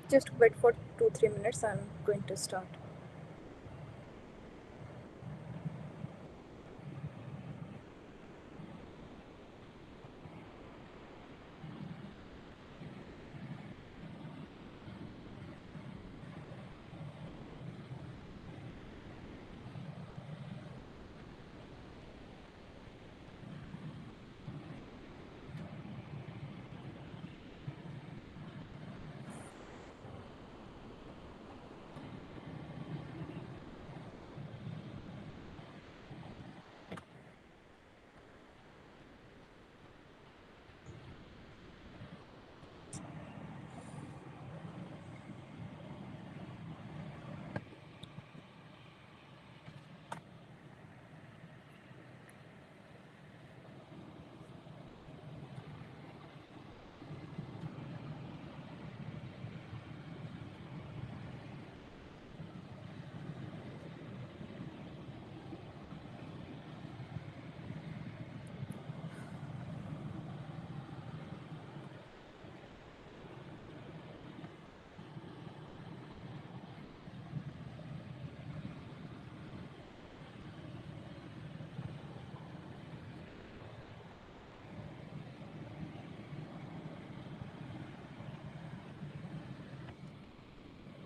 Just wait for 2-3 minutes. I'm going to start.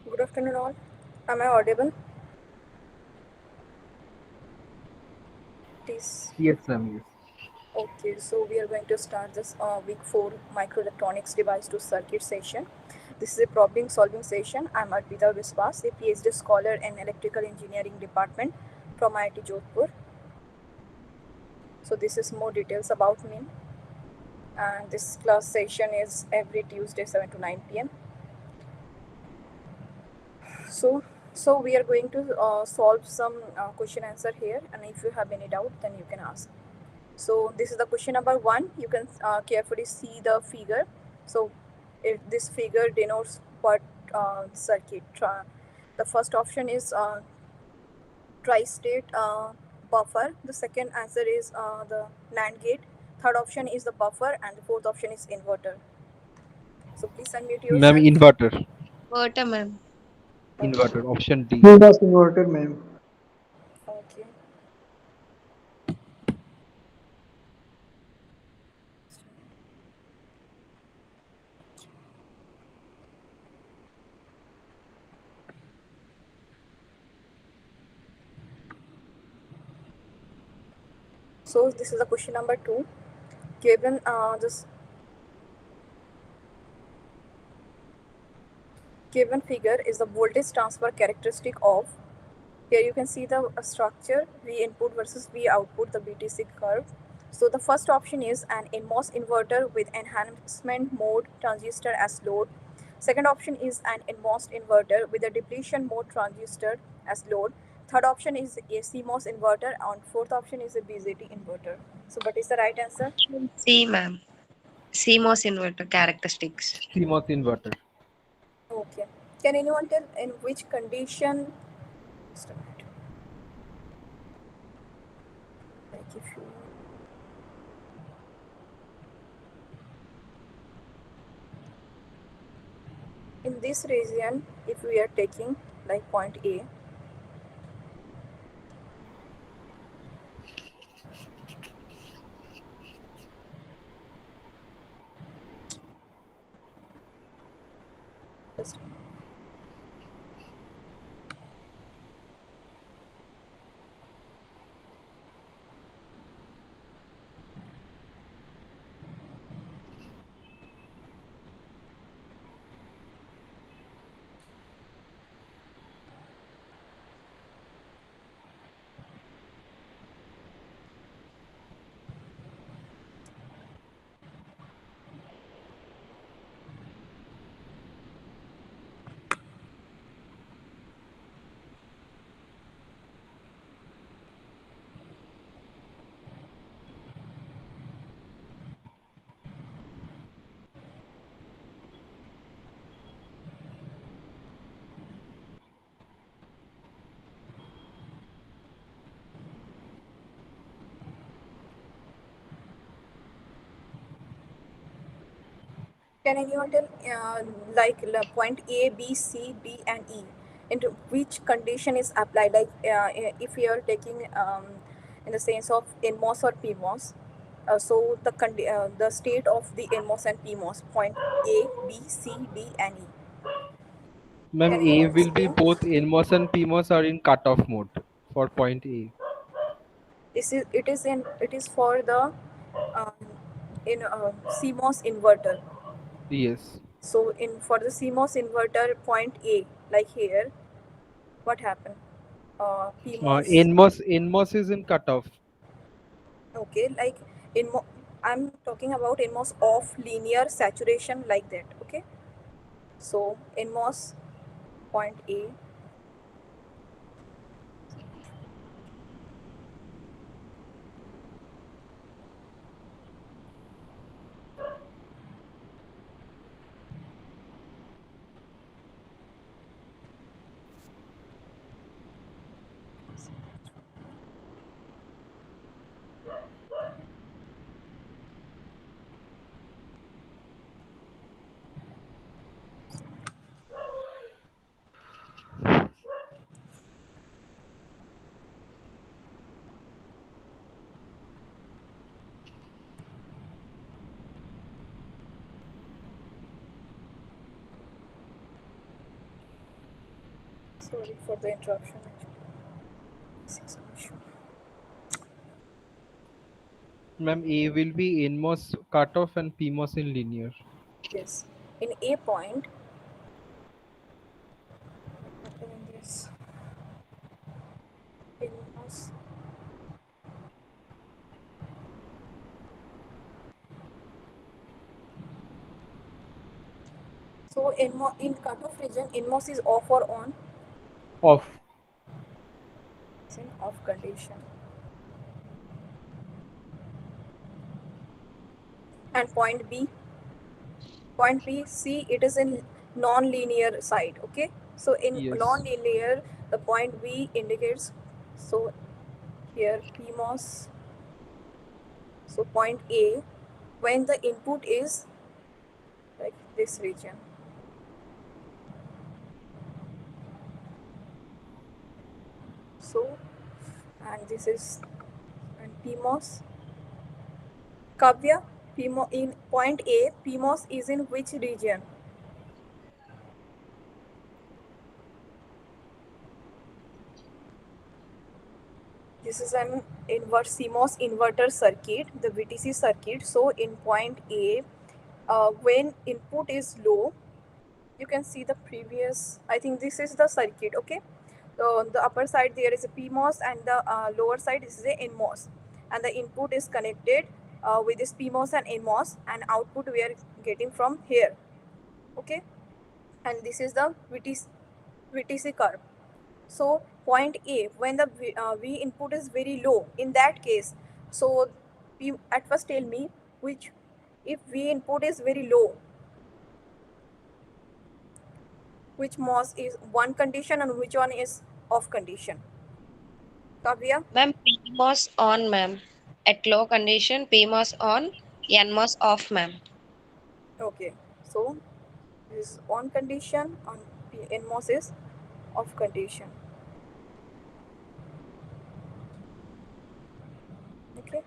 Good afternoon, all. Am I audible? Please. Yes, ma'am. Yes. Okay, so we are going to start this week 4 microelectronics device to circuit session. This is a problem solving session. I'm Arpita Biswas, a PhD scholar in electrical engineering department from IIT Jodhpur. So this is more details about me. And this class session is every Tuesday 7 to 9 p.m. So, so we are going to solve some question answer here, and if you have any doubt, then you can ask. So this is the question number 1. You can carefully see the figure. So if this figure denotes what circuit. The first option is tri-state buffer. The second answer is the NAND gate. Third option is the buffer, and the fourth option is inverter. So please unmute Ma'am, yourself. inverter. Water, ma'am. Okay. Inverter. Option D. Yes, inverter, ma'am. Okay. So this is the question number 2. Given this given figure is the voltage transfer characteristic of. Here you can see the structure V input versus V output, the BTC curve. So the first option is an NMOS inverter with enhancement mode transistor as load. Second option is an NMOS inverter with a depletion mode transistor as load. Third option is a CMOS inverter, and fourth option is a BJT inverter. So what is the right answer? C, ma'am. CMOS inverter characteristics. CMOS inverter. Okay. Can anyone tell in which condition? Just a minute. Like if you in this region, if we are taking like point A, just Can anyone tell, point A, B, C, D, and E, into which condition is applied? Like if you are taking in the sense of NMOS or PMOS, so the state of the NMOS and PMOS, point A, B, C, D, and E. Ma'am, Can A anyone will be explain? both NMOS and PMOS are in cutoff mode for point A. It is for the um, in CMOS inverter. Yes. So in for the CMOS inverter, point A, like here, what happened? PMOS. NMOS is in cutoff. Okay, like in I'm talking about NMOS of linear saturation, like that. Okay, so NMOS point A. Sorry for the interruption. Actually, Ma'am, A will be NMOS cutoff and PMOS in linear. yes, in A point. What happened in this NMOS? So in cutoff region, NMOS is off or on? Off. It's in off condition. And point B, C, it is in non-linear side. Okay, so in Yes. non-linear, the point B indicates, so here PMOS, so point A, when the input is like this region. So, and this is, and PMOS. Kavya, PMOS in point A, PMOS is in which region? This is an CMOS inverter circuit, the VTC circuit. So in point A, when input is low, you can see the previous, I think this is the circuit. Okay, so on the upper side there is a PMOS, and the lower side is a NMOS, and the input is connected with this PMOS and NMOS, and output we are getting from here. Okay, and this is the VTC curve. So point A, when the V input is very low, in that case, so at first tell me which, if V input is very low, which MOS is one condition and which one is off condition? Kavya? Ma'am, PMOS on, ma'am. At low condition, PMOS on, NMOS off, ma'am. Okay, so this is on condition, on NMOS is off condition. Okay,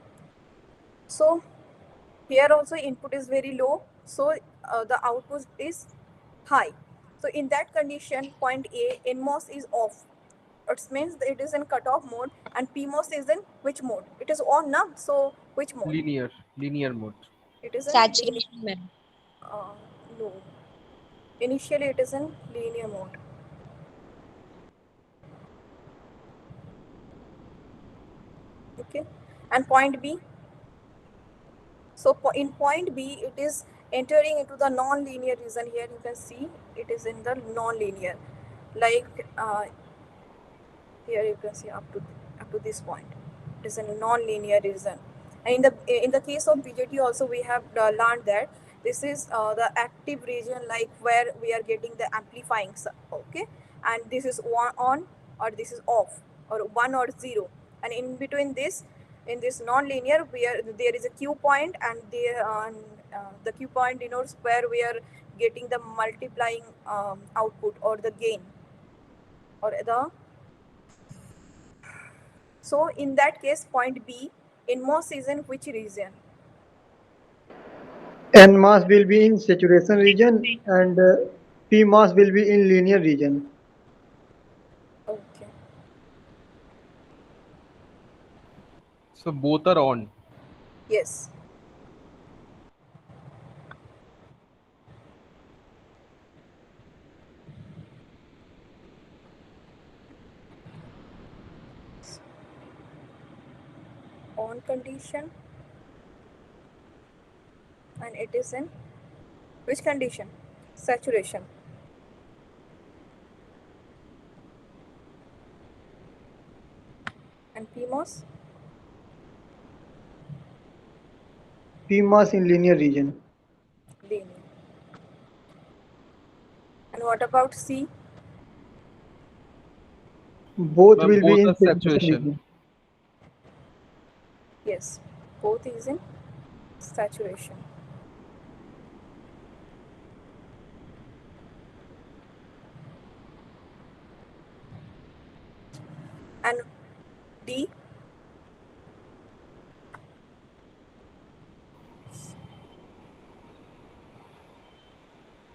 so here also input is very low, so the output is high. So in that condition, point A, NMOS is off. It means that it is in cutoff mode, and PMOS is in which mode? It is on now. So which mode? Linear. Linear mode. It is in linear. Saturation, ma'am. Uh, no. Initially, it is in linear mode. Okay. And point B. So in point B, it is entering into the non-linear region. Here you can see it is in the non-linear. Like here you can see up to this point. It is a non-linear region. And in the case of BJT also, we have learned that this is the active region, like where we are getting the amplifying. Okay, and this is one on, or this is off, or one or zero, and in between this, In this non-linear, where there is a Q point, and the Q point denotes where we are getting the multiplying output or the gain or the. So in that case, point B, NMOS is in which region? N mass will be in saturation region and P mass will be in linear region. Okay. So both are on. Yes. On condition, and it is in which condition? Saturation. And PMOS? P mass in linear region. Linear. And what about C? Both Ma'am, will be both in are saturation saturation. region. Yes, both is in saturation. And D?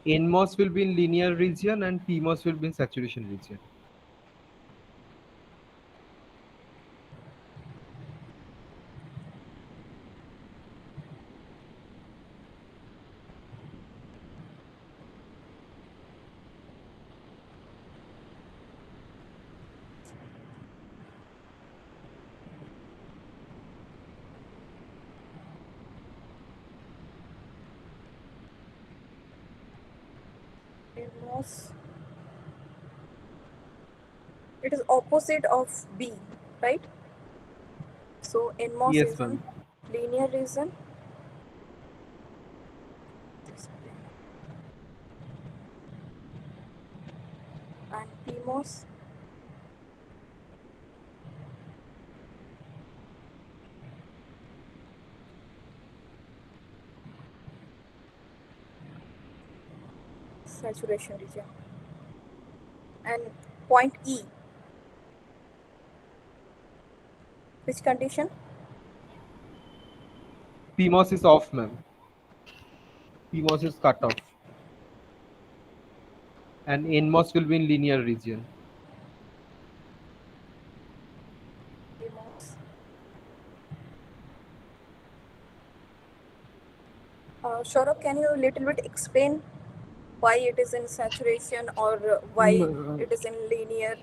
NMOS will be in linear region and PMOS will be in saturation region. NMOS. It is opposite of B, right? So NMOS Yes, is in ma'am. linear region. And PMOS? Saturation region. And point E, which condition? PMOS is off, ma'am. PMOS is cut off. And NMOS will be in linear region. PMOS. Saurabh, can you a little bit explain why it is in saturation or why Mm, it is in linear?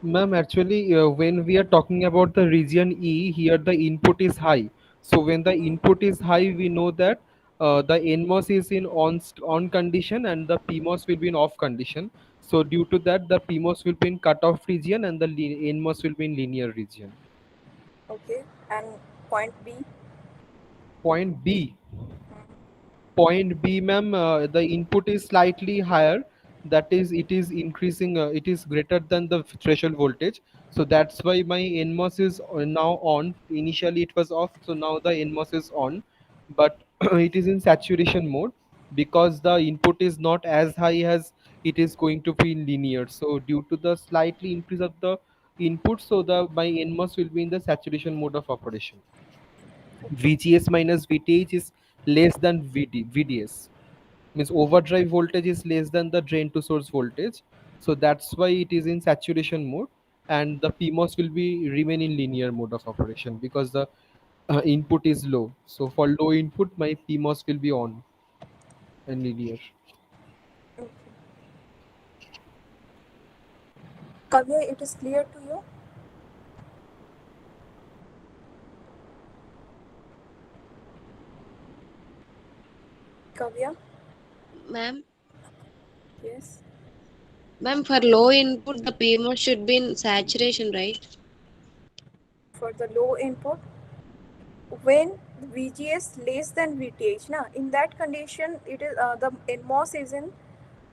Ma'am, actually, when we are talking about the region E, here the input is high. So when the input is high, we know that the NMOS is in on condition and the PMOS will be in off condition. So due to that, the PMOS will be in cutoff region and the NMOS will be in linear region. Okay. And point B? Point B. Point B, ma'am, the input is slightly higher. That is, it is increasing. It is greater than the threshold voltage. So that's why my NMOS is now on. Initially, it was off. So now the NMOS is on, but it is in saturation mode because the input is not as high as it is going to be in linear. So due to the slightly increase of the input, so the my NMOS will be in the saturation mode of operation. Okay. VGS minus VTH is less than VDS, means overdrive voltage is less than the drain to source voltage, so that's why it is in saturation mode, and the PMOS will be remain in linear mode of operation because the input is low. So for low input, my PMOS will be on and linear. Okay. Kavya, it is clear to you? Kavya? Ma'am, Yes. ma'am, for low input, the PMO should be in saturation, right? For the low input, when VGS less than VTH, na, in that condition, it is the NMOS is in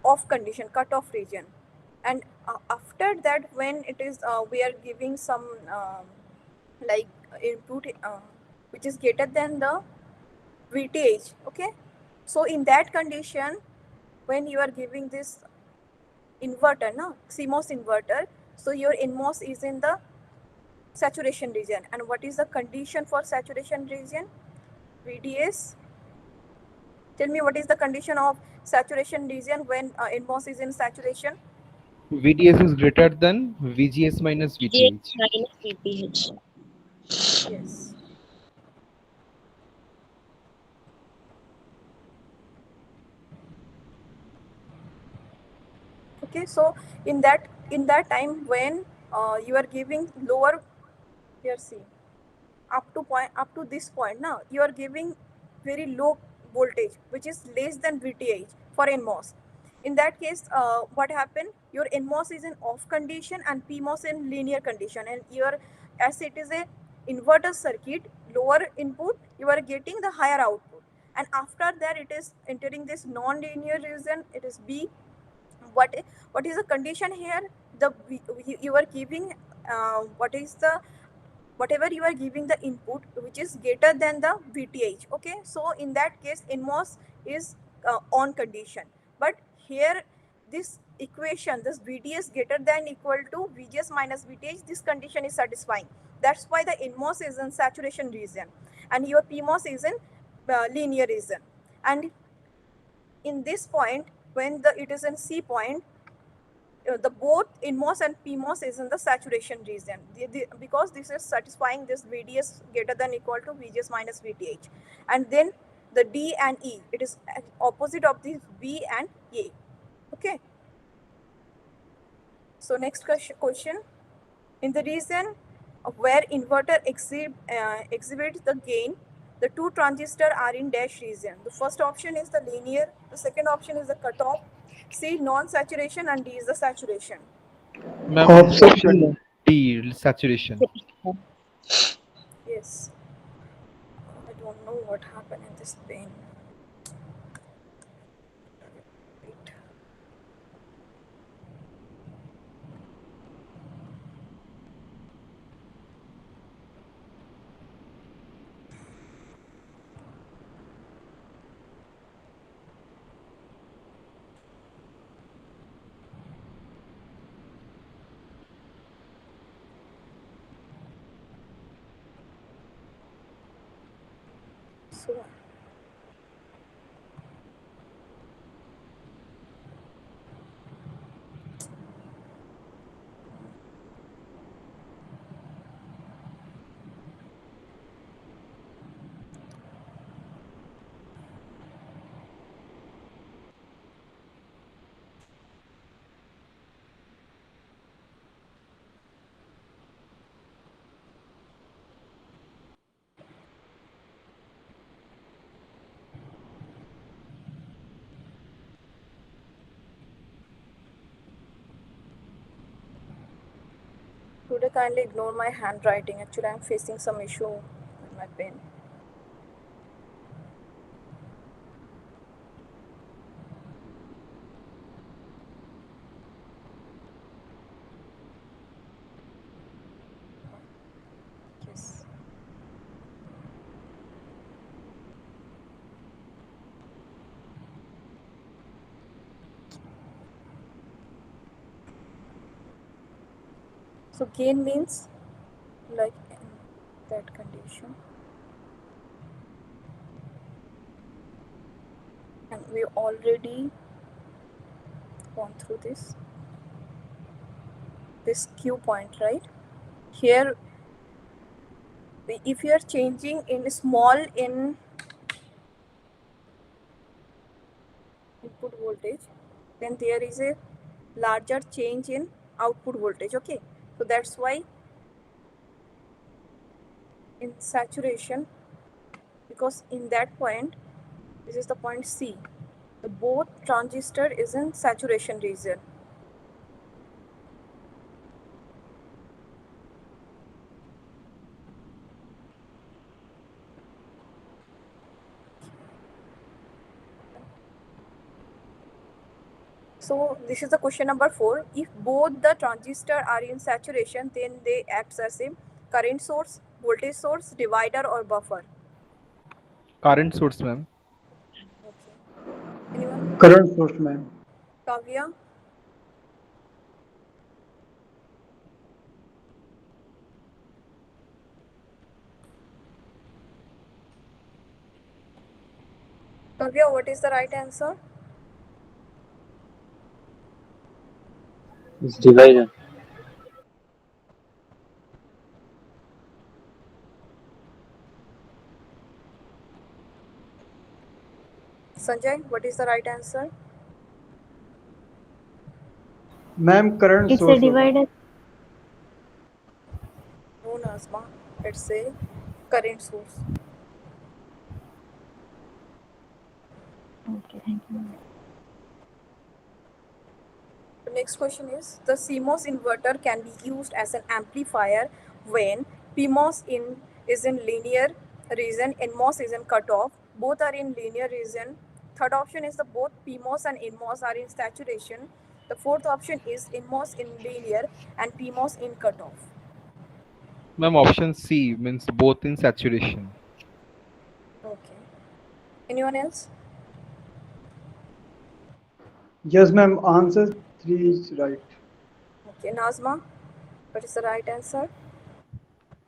off condition, cut-off region. And after that, when it is we are giving some like input which is greater than the VTH. Okay, so in that condition, when you are giving this inverter, no CMOS inverter, so your NMOS is in the saturation region. And what is the condition for saturation region? VDS. Tell me, what is the condition of saturation region when NMOS is in saturation? VDS is greater than VGS minus VGS VTH. minus VPH. Yes. Okay, so in that time when you are giving lower, here see, up to this point now you are giving very low voltage which is less than VTH for NMOS. In that case, what happened, your NMOS is in off condition and PMOS in linear condition, and your, as it is a inverter circuit, lower input you are getting the higher output, and after that it is entering this non-linear region, it is B. What is the condition here? The you are giving what is the, whatever you are giving the input which is greater than the VTH. Okay, so in that case NMOS is on condition, but here this equation, this VDS greater than equal to VGS minus VTH, this condition is satisfying. That's why the NMOS is in saturation region and your PMOS is in linear region. And in this point, when the it is in C point, the both NMOS and PMOS is in the saturation region, because this is satisfying this VDS greater than equal to VGS minus VTH. And then the D and E, it is opposite of the B and A. Okay. So next question. In the region where inverter exhibits the gain, the two transistors are in dash region. The first option is the linear, the second option is the cutoff, C non-saturation, and D is the saturation. Ma'am, Option option D, saturation. Yes. I don't know what happened in this pen. Wait. So today kindly ignore my handwriting. Actually, I'm facing some issue with my pen. Yes. So gain means like in that condition. And we already gone through this Q point, right? Here, if you are changing in small in input voltage, then there is a larger change in output voltage. Okay, so that's why in saturation, because in that point, this is the point C, the both transistor is in saturation region. So this is the question number 4. If both the transistor are in saturation, then they act as a current source. Voltage source, divider, or buffer? Current source, ma'am. Okay. Anyone? Current source, ma'am. Kavya? Kavya, what is the right answer? It's divider. Sanjay, what is the right answer? Ma'am, current It's a source होगा. divider. No, Nazma. It's a current source. Okay, thank you. The next question is the CMOS inverter can be used as an amplifier when PMOS is in linear region, NMOS is in cutoff. Both are in linear region. Third option is the both PMOS and NMOS are in saturation. The fourth option is NMOS in linear and PMOS in cutoff. Ma'am, option C means both in saturation. Okay. Anyone else? Yes, ma'am. Answer 3 is right. Okay. Nazma, what is the right answer?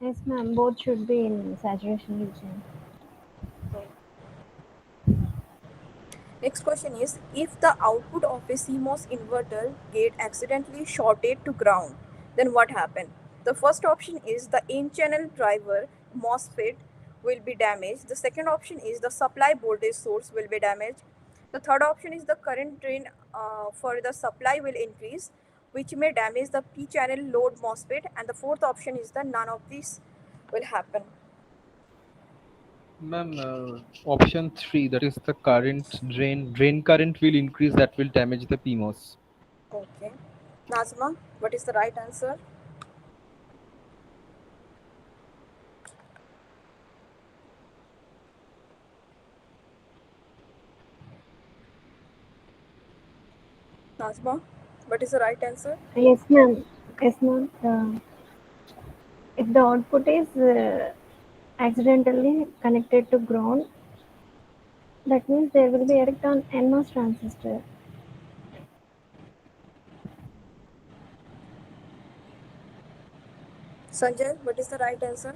Yes, ma'am. Both should be in saturation region. No. Next question is if the output of a CMOS inverter get accidentally shorted to ground, then what happened? The first option is the in-channel driver MOSFET will be damaged. The second option is the supply voltage source will be damaged. The third option is the current drain for the supply will increase, which may damage the P-channel load MOSFET. And the fourth option is the none of these will happen. Ma'am, option 3, that is the current drain current will increase, that will damage the PMOS. Okay. Nazma, what is the right answer? Nazma, what is the right answer? Yes, ma'am. Yes, ma'am. If the output is accidentally connected to ground, that means there will be effect on NMOS transistor. Sanjay, what is the right answer?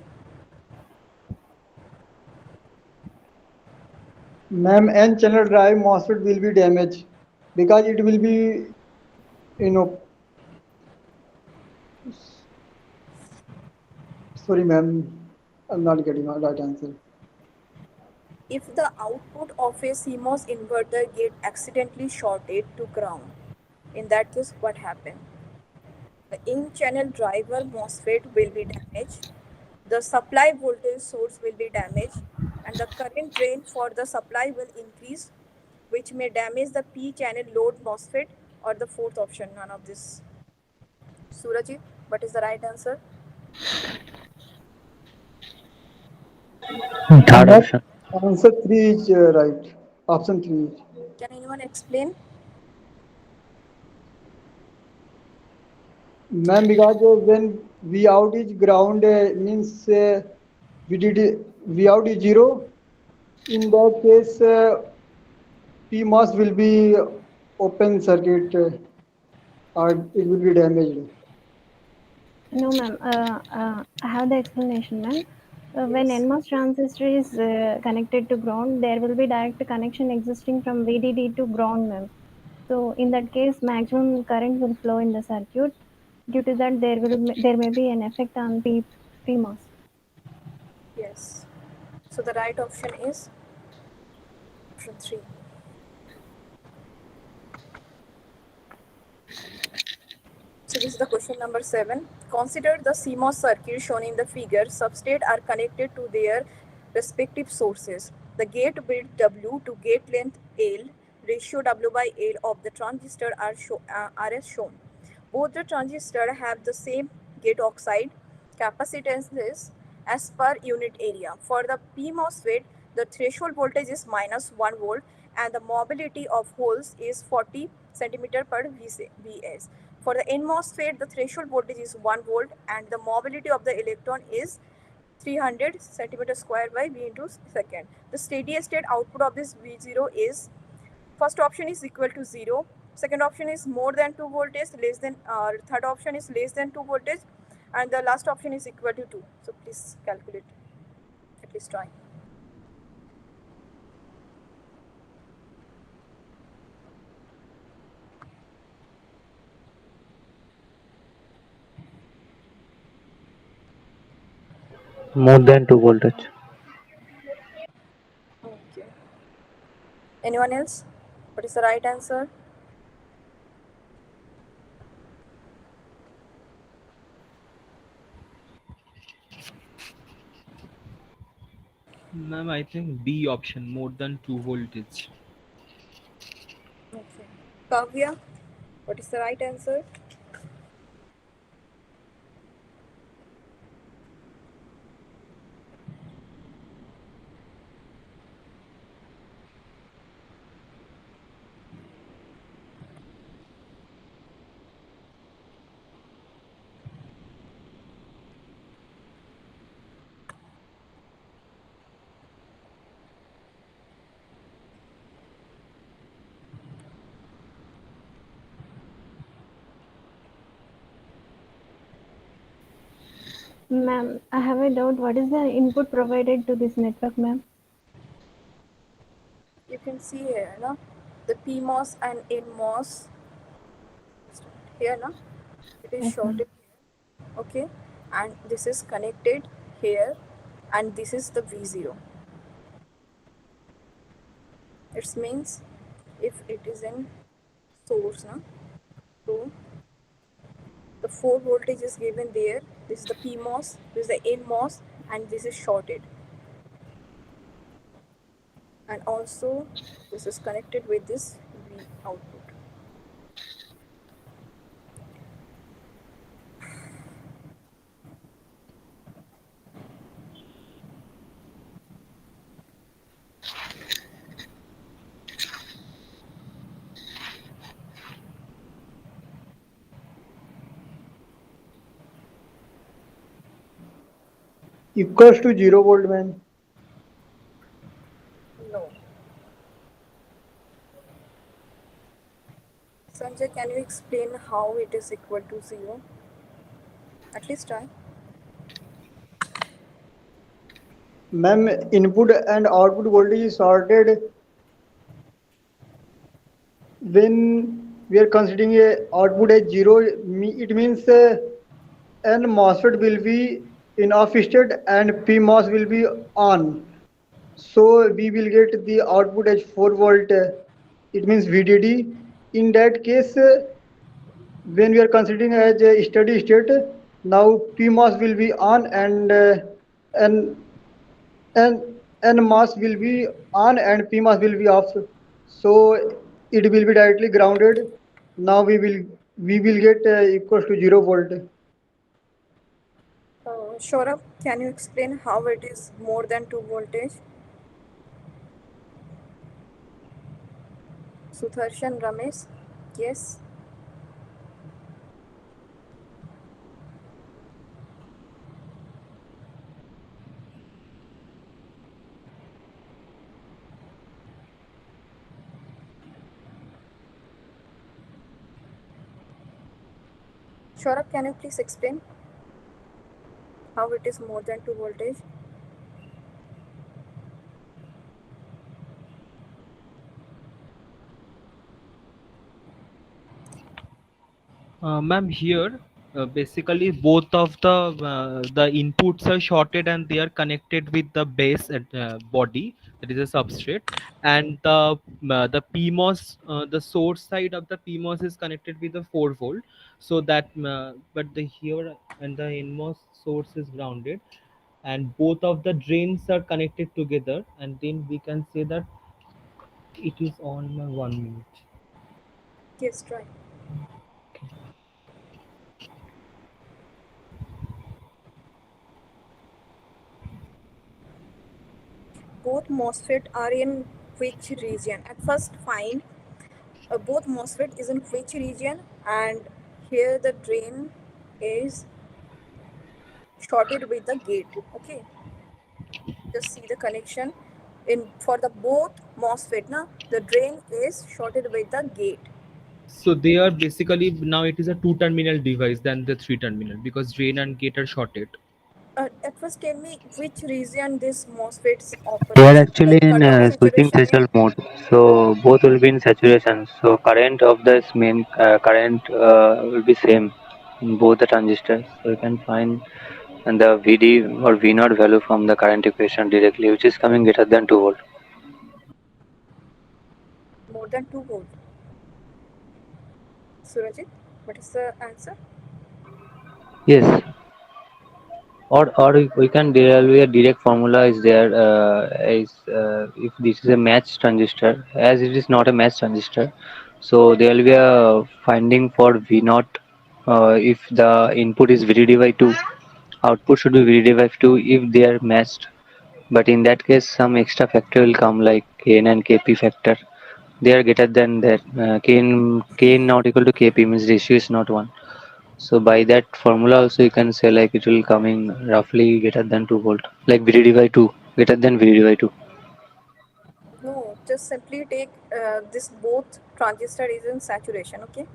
Ma'am, N channel drive MOSFET will be damaged because it will be, you know, sorry, ma'am, I'm not getting a right answer. If the output of a CMOS inverter get accidentally shorted to ground, in that case, what happened? The in-channel driver MOSFET will be damaged, the supply voltage source will be damaged, and the current drain for the supply will increase, which may damage the P-channel load MOSFET or the fourth option, none of this. Surajit, what is the right answer? Third Ma'am, option. answer 3 is right. Option 3 is. Can anyone explain? Ma'am, because when V out is ground means V out is zero. In that case, PMOS will be open circuit or it will be damaged. No, ma'am. I have the explanation, ma'am. When Yes. NMOS transistor is connected to ground, there will be direct connection existing from VDD to ground, ma'am. So in that case, maximum current will flow in the circuit. Due to that, there may be an effect on PMOS. Yes. So the right option is option 3. So this is the question number 7. Consider the CMOS circuit shown in the figure. Substrate are connected to their respective sources. The gate width W to gate length L, ratio W by L of the transistor are as shown. Both the transistors have the same gate oxide capacitances as per unit area. For the P MOSFET, the threshold voltage is minus 1 volt and the mobility of holes is 40 centimeter per Vs. For the N MOSFET, the threshold voltage is 1 volt and the mobility of the electron is 300 centimeter square by V into second. The steady state output of this V0 is, first option is equal to 0, second option is more than 2 voltage, less than, third option is less than 2 voltage, and the last option is equal to 2. So please calculate, at least try. More than 2 voltage. Okay. Anyone else? What is the right answer? Ma'am, I think B option, more than 2 voltage. Okay. Kavya, what is the right answer? Ma'am, I have a doubt. What is the input provided to this network, ma'am? You can see here, no? The PMOS and NMOS here, no? It is Yes, ma'am. shorted here, okay? And this is connected here, and this is the V0. It means if it is in source, no? So the 4 voltage is given there. This is the PMOS, this is the NMOS, and this is shorted. And also this is connected with this V output. Equals to 0 volt, man. No. Sanjay, can you explain how it is equal to 0? At least try. Ma'am, input and output voltage is sorted when we are considering a output as 0. It means N MOSFET will be in off state and PMOS will be on. So we will get the output as 4 volt. It means VDD. In that case, when we are considering as a steady state, now PMOS will be on and and NMOS will be on and PMOS will be off. So it will be directly grounded. Now we will get equals to 0 volt. Saurabh, can you explain how it is more than 2 voltage? Sutharshan, Ramesh? Yes? Saurabh, can you please explain how it is more than 2 voltage? Ma'am, here basically both of the inputs are shorted and they are connected with the base body, that is a substrate, and the PMOS, the source side of the PMOS is connected with the 4 volt. So that but the here and the NMOS source is grounded, and both of the drains are connected together, and then we can say that it is on 1 minute. Yes, try. Both MOSFET are in which region? At first find both MOSFET is in which region, and here the drain is shorted with the gate. Okay, just see the connection in for the both MOSFET. Now the drain is shorted with the gate. So they are basically, now it is a two terminal device than the three terminal, because drain and gate are shorted. At first, tell me which region this MOSFETs They are operates, actually like in cutoff switching saturation in. threshold mode, so both will be in saturation. So current of this main current will be same in both the transistors. So you can find and the VD or V naught value from the current equation directly, which is coming greater than 2 volt. More than 2 volt. Surajit, what is the answer? Yes, or we can derive a direct formula is there is if this is a match transistor, as it is not a match transistor, so there will be a finding for V naught if the input is VDD by 2, output should be VDD by 2 if they are matched. But in that case, some extra factor will come like Kn and Kp factor. They are greater than that. Kn not equal to Kp means ratio is not 1. So by that formula also you can say like it will coming roughly greater than 2 volt, like VDD by 2, greater than VDD by 2. No, just simply take this both transistor is in saturation. Okay.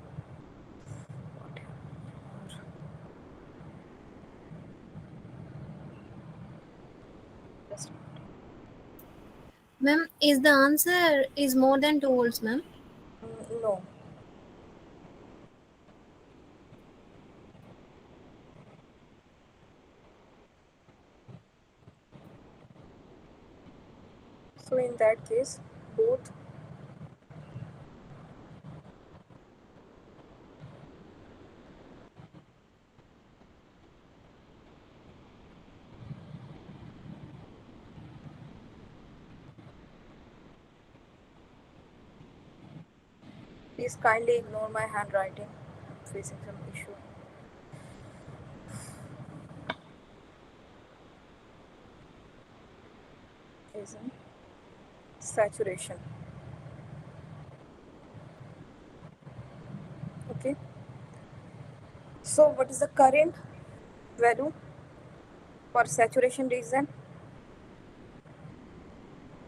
Just Ma'am, is the answer is more than 2 volts, ma'am? no. So in that case, both please kindly ignore my handwriting. I'm facing some issue. Is in saturation. Okay. So what is the current value for saturation region?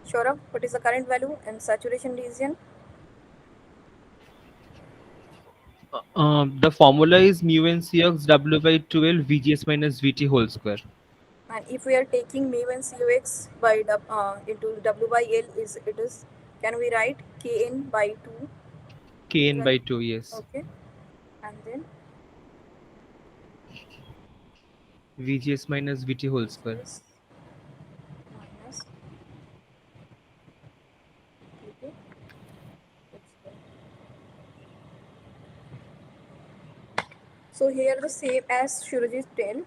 Saurabh, what is the current value in saturation region? The formula is mu n Cx W by 12 VGS minus VT whole square. And if we are taking mu and Cux by into W by L, is it is, can we write Kn by 2? Kn Well, by 2, yes. okay. And then VGS minus VT whole square. VGS minus VT. So here the same as Surajit tell,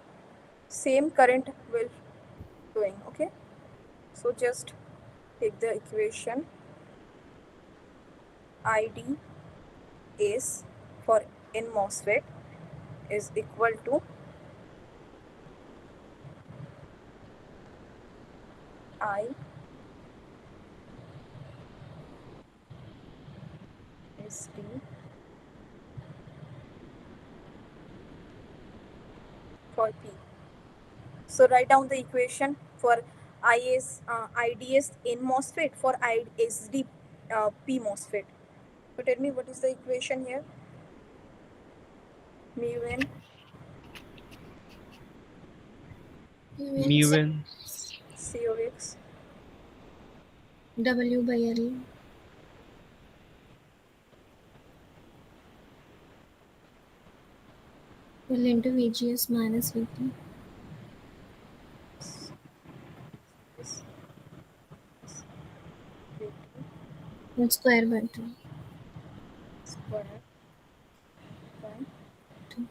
same current will flowing. Okay. So just take the equation ID is for N MOSFET is equal to I is D for P. So write down the equation for IDS in MOSFET for ISD P MOSFET. So tell me what is the equation here? Mu n Mu n Cox W by L. L into VGS minus VT. is Whole square by 2. square by 2.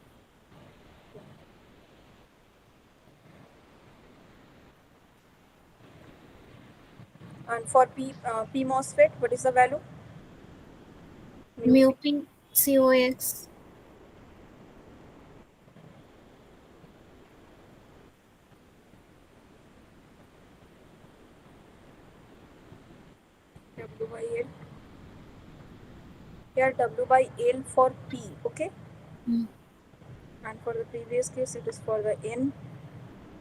and for P MOSFET, what is the value? Mu P COX. W by L. Here W by L for P. Okay. Hmm. And for the previous case, it is for the N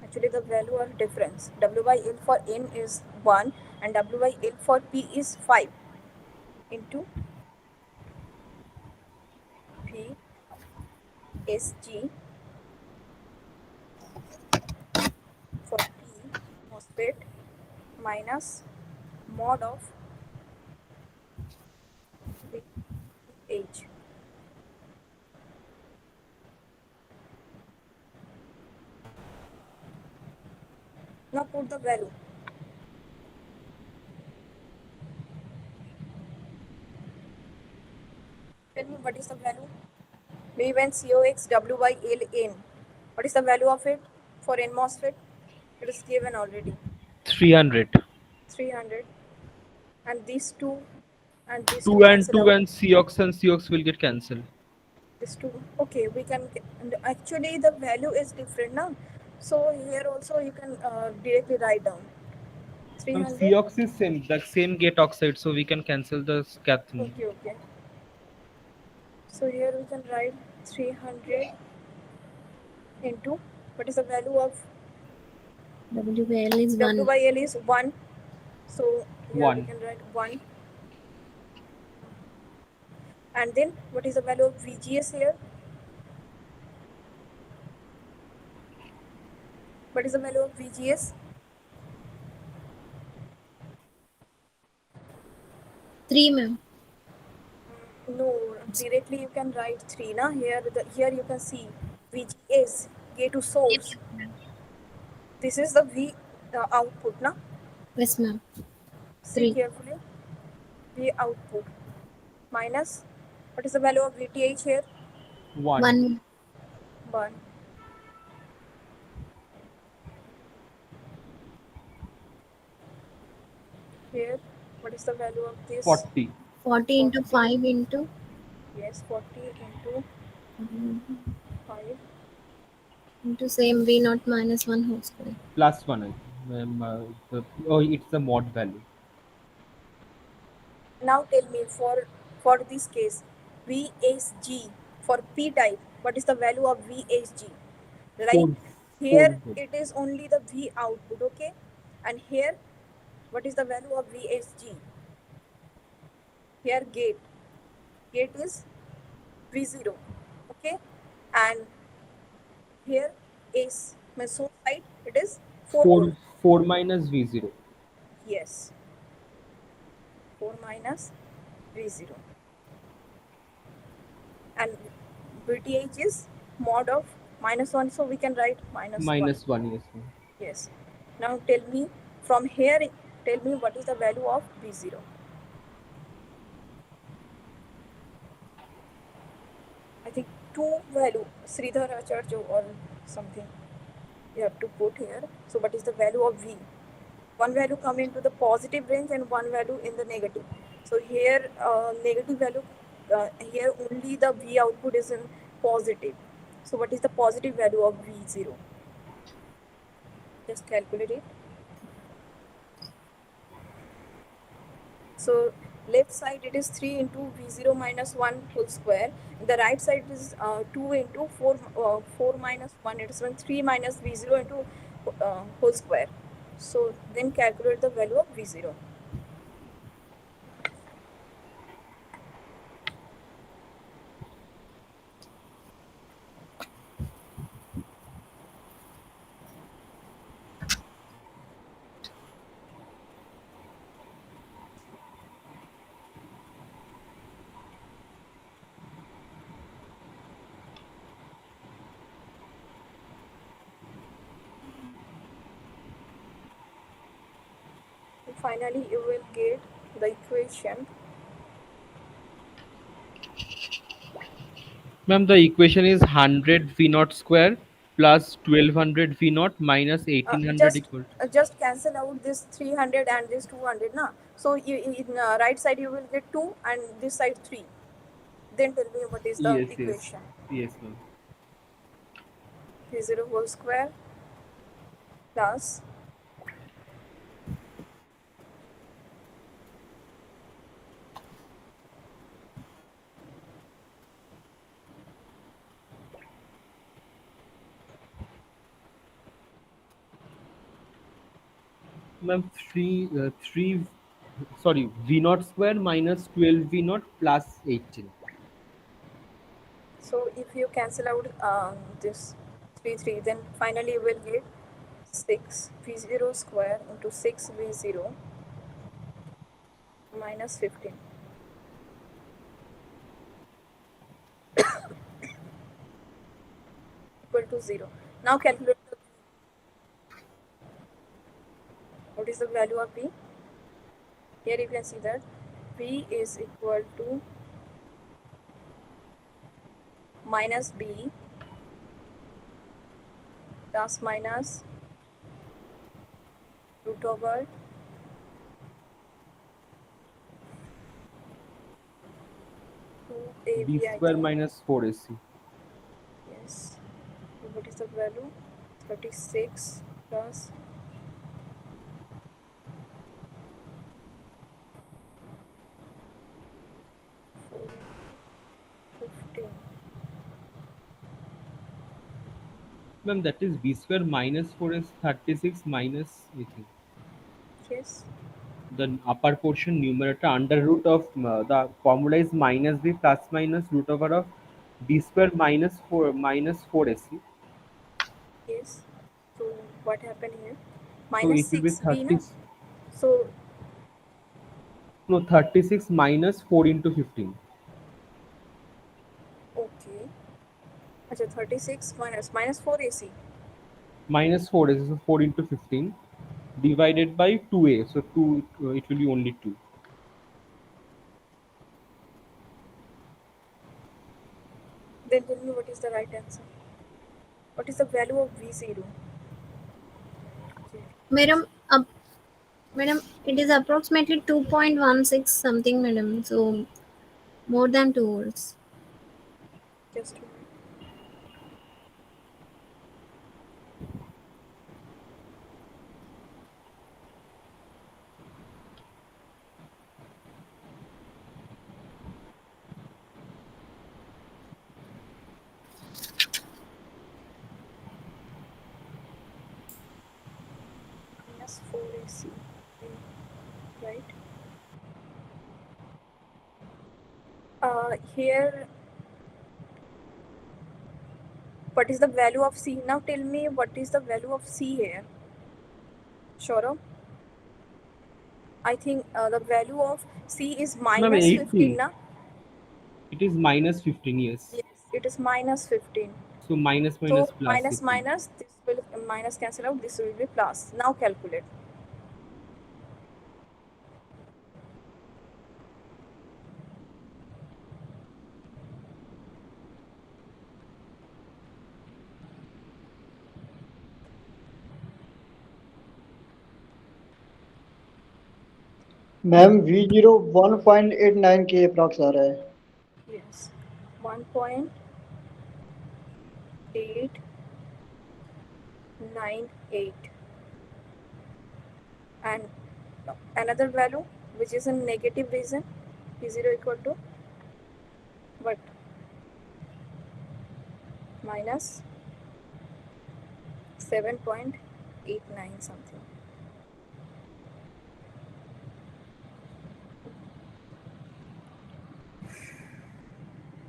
Actually, the value are difference. W by L for N is 1 and W by L for P is 5 into P S G for P MOSFET minus mod of H. Now put the value. Tell me what is the value? We when COX W by L N. What is the value of it for N MOSFET? It is given already. 300. 300. And these two and these two 2 and cancel 2 out. and COX will get cancelled. These two. Okay, we can. And actually, the value is different now. So here also you can directly write down Ma'am, 300. COX is same, the same gate oxide, so we can cancel the cathode. Okay, okay. So here we can write 300 into what is the value of W by L is W 1. by L is 1. So here we 1. can write 1. And then what is the value of VGS here? What is the value of VGS? 3, ma'am. No, directly you can write 3. Na? Here you can see VGS, gate to source. This is the V output. Na? Yes, ma'am. See 3. carefully. V output minus what is the value of VTH here? 1. 1. 1. Here, what is the value of this? 40. 40 into 40. 5 into Yes, 40 into 5. into same V naught minus 1 whole square. Plus 1, I think. Oh, it's the mod value. Now tell me for this case, VSG for P type, what is the value of VSG? 4, Like 4 here volt. it is only the V output, okay? And here, what is the value of VSG? Here gate is V0, okay? And here is my source side, it is 4 volt. 4 minus V0. Yes, 4 minus V0. And VTH is mod of minus 1, so we can write minus 1. Minus 1, yes, ma'am. Yes. Now tell me from here, tell me what is the value of V0. I think two value, Sridhar Acharya or something you have to put here. So what is the value of V? One value come into the positive range and one value in the negative. So here negative value, here only the V output is in positive. So what is the positive value of V0? Just calculate it. So left side it is 3 into V0 minus 1 whole square. The right side is 2 into 4 minus 1. It is 3 minus V0 into whole square. So then calculate the value of V0. And finally you will get the equation. Ma'am, the equation is 100 V naught square plus 1200 V naught minus 1800 equal. Just cancel out this 300 and this 200 na. So you, in right side you will get 2 and this side 3. Then tell me what is the Yes, yes. equation. Yes, ma'am. V0 whole square plus Ma'am, 3 sorry, V naught square minus 12 V naught plus 18. So if you cancel out this 3, then finally you will get 6 V0 square into 6 V0 minus 15 equal to 0. Now calculate what is the value of V. Here you can see that V is equal to minus B plus minus root over 2 B AB, I square think. minus 4AC. Yes. So what is the value? 36 plus 4 into 15. Ma'am, that is B square minus 4 is 36 minus, I think, Yes. the upper portion numerator under root of the formula is minus B plus minus root over of B square minus 4AC. Yes. So what happened here? So Minus it will be 6b na? 30, So no, 36 minus 4 into 15. okay. Acha, 36 minus 4 AC. Minus 4 is 4 into 15 divided by 2A. So 2, it will be only 2. Then tell me what is the right answer. What is the value of V0? Madam, madam, it is approximately 2.16 something, madam. So more than 2 volts. Just a minute. Minus 4 AC. Right? Here, what is the value of C? Now tell me what is the value of C here. Saurabh? I think the value of C is Ma'am, minus 15 80. na? It is minus 15, yes. Yes, it is minus 15. So minus minus So plus minus it will be. minus, this will minus cancel out, this will be plus. Now calculate. Ma'am V0 1.89 के approx आ रहा है. Yes, 1.898 and another value which is in negative region, P0 equal to what? Minus 7.89 something.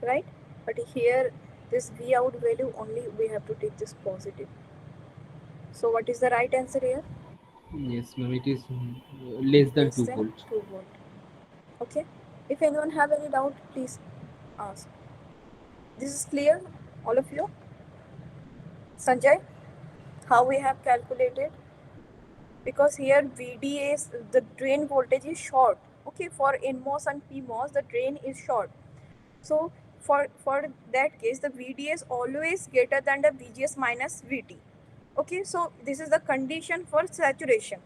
Right? But here this V out value only we have to take this positive. So what is the right answer here? Yes, ma'am, it is less than Less 2 than volt. 2 volt. Okay. If anyone have any doubt, please ask. This is clear, all of you? Sanjay, how we have calculated? Because here VDA, the drain voltage is short. Okay, for NMOS and PMOS, the drain is short. So for that case, the VDA is always greater than the VGS minus VT. Okay, so this is the condition for saturation.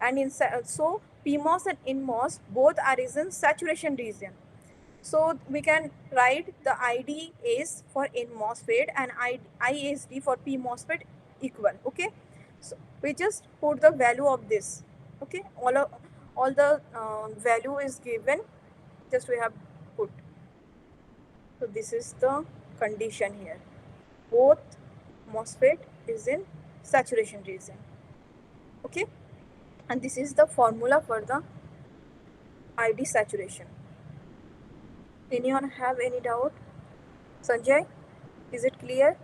And in so PMOS and NMOS both are in saturation region. So we can write the ID is for N MOSFET and ISD for P MOSFET equal. Okay, so we just put the value of this. Okay, all the value is given. Just we have put. So this is the condition here. Both MOSFET is in saturation region. Okay. And this is the formula for the ID saturation. Anyone have any doubt? Sanjay, is it clear?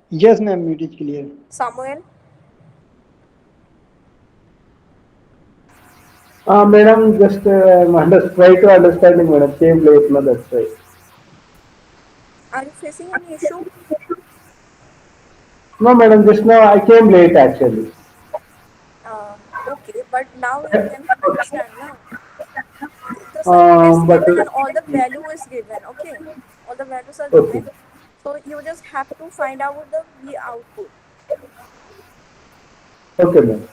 Yes, ma'am, it is clear. Samuel? Madam, just try to understanding, madam. Came late, no, that's why. Are you facing any issue? No, madam, just now I came late actually. Okay, but now you can understand now. The circuit is But given and all the value is given. Okay, all the values are okay, given. So you just have to find out the V output. okay, madam.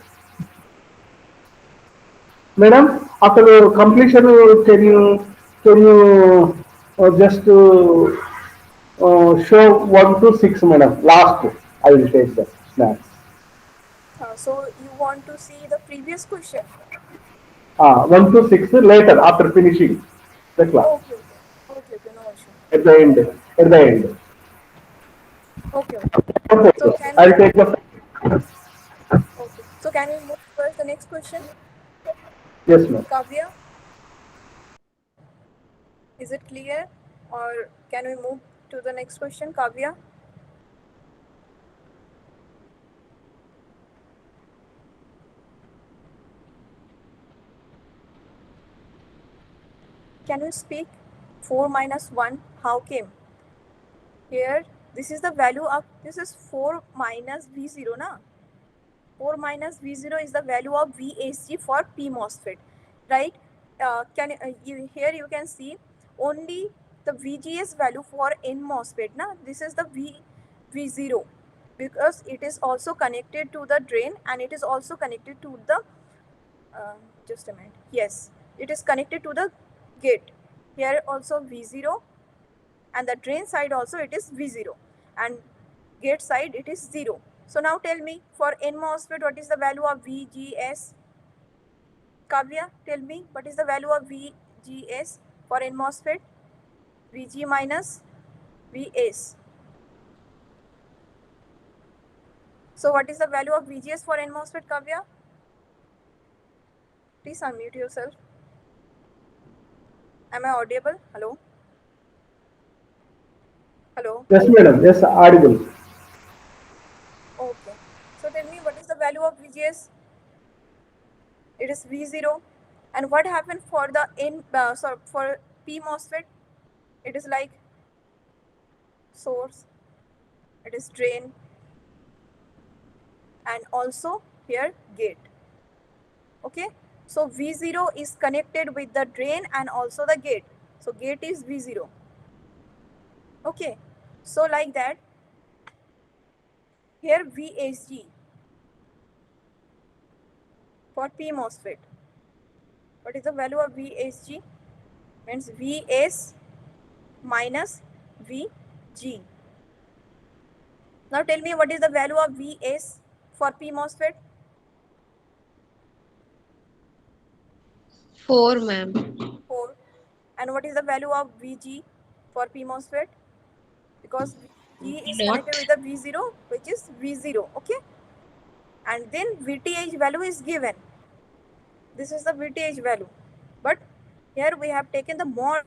Madam, after completion, can you just show 1 to 6, madam? Last, I will take the snacks. So you want to see the previous question? 1 to 6 later after finishing the class Okay, okay, okay, okay, no issue. at the end. At the end. Okay, okay. So Okay, can I'll we? take the. Okay. So can we move towards the next question? Yes, ma'am. Kavya, is it clear? Or can we move to the next question? Kavya? Can you speak? 4 minus 1, how came? Here, this is the value of, this is 4 minus V0, na? 4 minus V0 is the value of VSG for P MOSFET, right? Here you can see only the VGS value for N MOSFET, na? This is the V0 because it is also connected to the drain and it is also connected to the, uh, just a minute, yes, it is connected to the gate. Here also V0 and the drain side also it is V0 and gate side it is 0. So now tell me for N MOSFET what is the value of VGS? Kavya, tell me what is the value of VGS for N MOSFET? VG minus VS. So what is the value of VGS for N MOSFET, Kavya? Please unmute yourself. Am I audible? Hello? Hello? Yes, madam. Yes, audible. Okay. So tell me what is the value of VGS? It is V0. And what happened for the for P MOSFET? It is like source, it is drain, and also here gate. Okay, so V0 is connected with the drain and also the gate. So gate is V0. Okay, so like that, here VSG for P MOSFET. What is the value of VSG? Means VS minus VG. Now tell me what is the value of VS for P MOSFET? 4, ma'am. 4. And what is the value of VG for P MOSFET? Because G V is connected naught. with the V0, which is V0. Okay, and then VTH value is given. This is the VTH value, but here we have taken the more.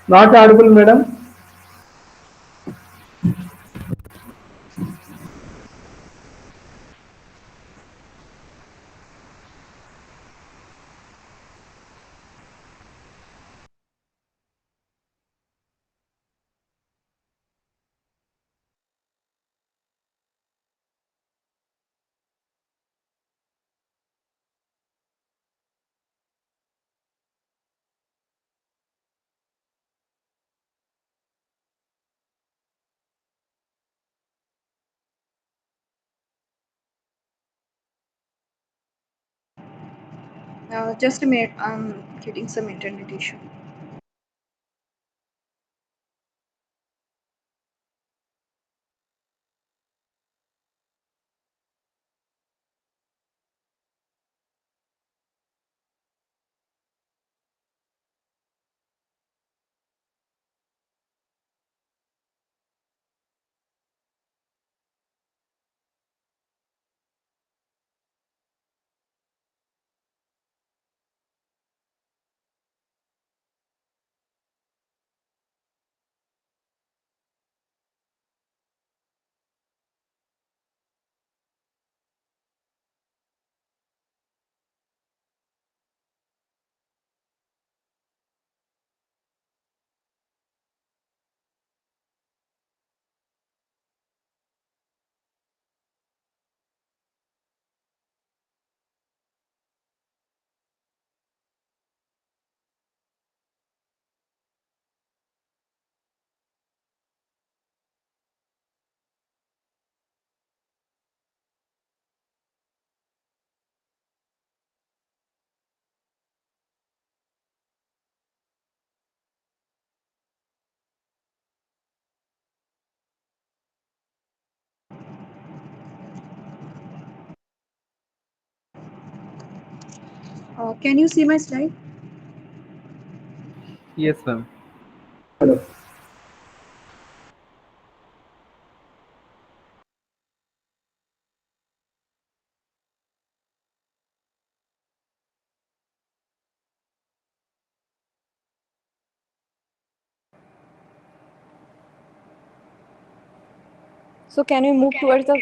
Not audible, madam. Just a minute, I'm getting some internet issue. Can you see my slide? Yes, ma'am. Yes, madam. So can we move towards the?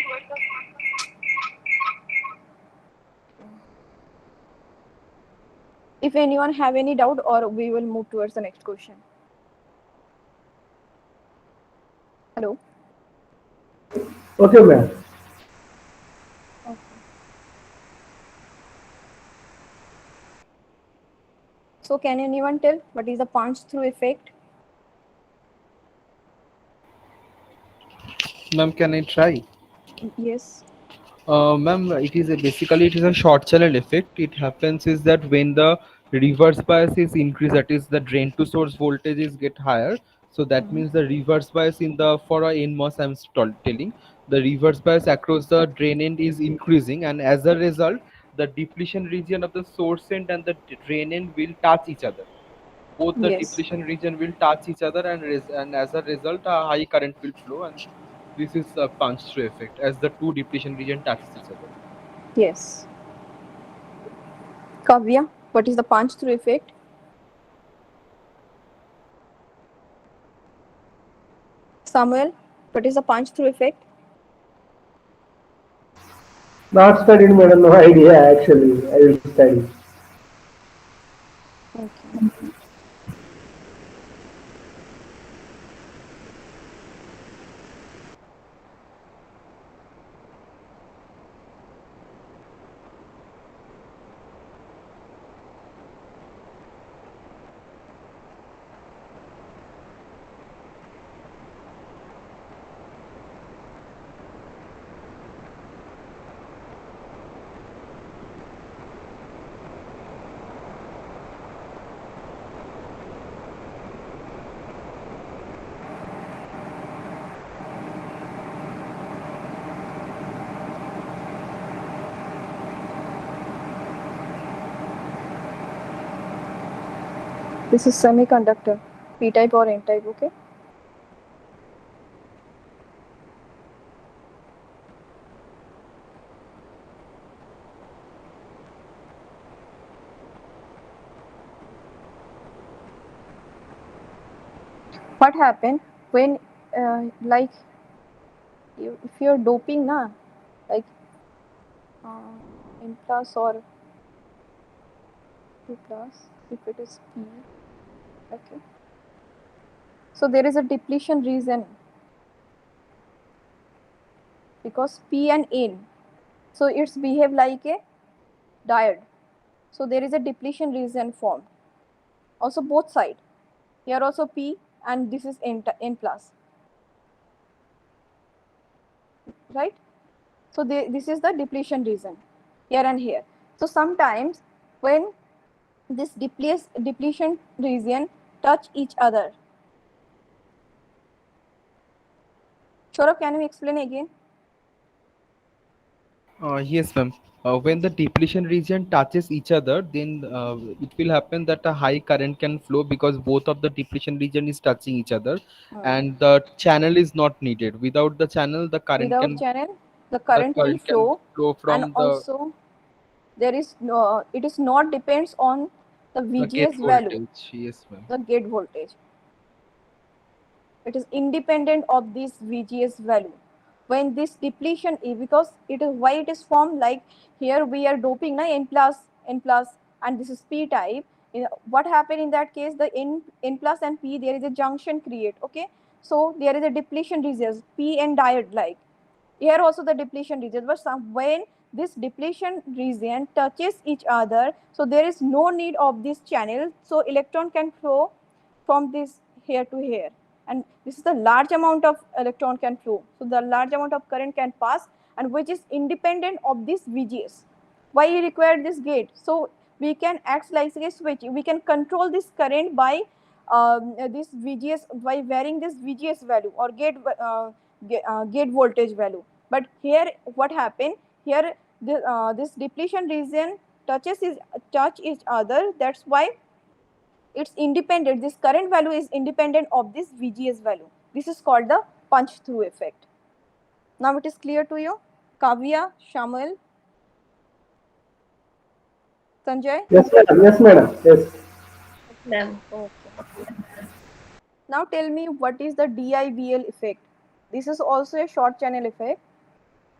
If anyone have any doubt, or we will move towards the next question. Hello. Okay, ma'am. Okay. So can anyone tell what is the punch through effect? Ma'am, can I try? Yes. Ma'am, basically it is a short channel effect. It happens is that when the reverse bias is increased, that is the drain to source voltages get higher. So that Hmm. means the reverse bias in the for a NMOS telling the reverse bias across the drain end is increasing, and as a result, the depletion region of the source end and the drain end will touch each other. Both the Yes. depletion region will touch each other, and as a result, a high current will flow, and this is a punch through effect as the two depletion region touches each other. Yes. Kavya, what is the punch through effect? Samuel, what is the punch through effect? Not studied, madam. No idea actually. I will study. Okay. This is semiconductor, P-type or N-type, okay? What happened when, like, if you're doping, na, like, N plus or P plus, if it is P, okay? So there is a depletion region because P and N, so it's behave like a diode. So there is a depletion region formed. Also both side. Here also P and this is N plus, right? So this is the depletion region here and here. So sometimes when this depletion region touch each other. Saurabh, can you explain again? Yes, ma'am. When the depletion region touches each other, then it will happen that a high current can flow because both of the depletion region is touching each other, Hmm. and the channel is not needed. Without the channel, Without channel, the the current will current can flow, flow and from also there is no. It is not depends on the the gate VGS value, voltage. Yes, ma'am. the gate voltage. It is independent of this VGS value. When this depletion is, because it is why it is formed, like here we are doping na N plus, and this is P type. What happened in that case? The N plus and P, there is a junction create. Okay, so there is a depletion region P and diode, like here also the depletion region, but when this depletion region touches each other, so there is no need of this channel, so electron can flow from this here to here, and this is the large amount of electron can flow, so the large amount of current can pass, and which is independent of this VGS. Why we require this gate? So we can act like a switch, we can control this current by this VGS, by varying this VGS value or gate voltage value. But here what happened, here this depletion region touch each other. That's why it's independent. This current value is independent of this VGS value. This is called the punch through effect. Now it is clear to you? Kavya, Shamal, Sanjay? Yes, madam. Yes, madam. Yes. Ma'am. Okay. Now tell me what is the DIBL effect? This is also a short channel effect.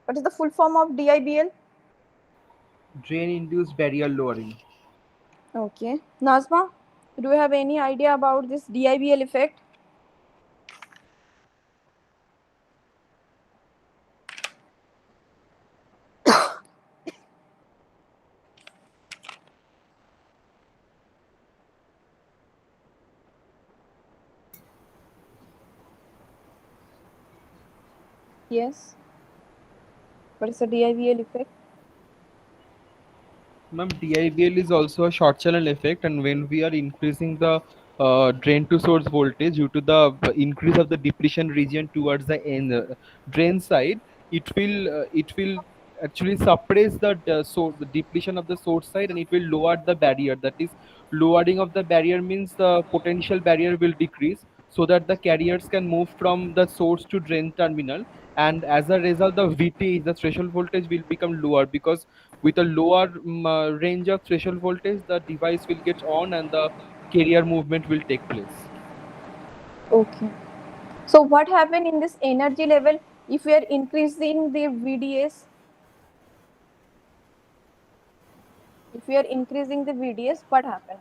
What is the full form of DIBL? Drain induced barrier lowering. Okay. Nazma, do you have any idea about this DIBL effect? Yes. What is the DIBL effect? Ma'am, DIBL is also a short channel effect, and when we are increasing the drain to source voltage due to the increase of the depletion region towards the end drain side, it will actually suppress the depletion of the source side, and it will lower the barrier. That is, lowering of the barrier means the potential barrier will decrease, so that the carriers can move from the source to drain terminal, and as a result the VT, the threshold voltage, will become lower, because with a lower range of threshold voltage the device will get on and the carrier movement will take place. Okay. So what happened in this energy level if we are increasing the VDS? If we are increasing the VDS, what happened?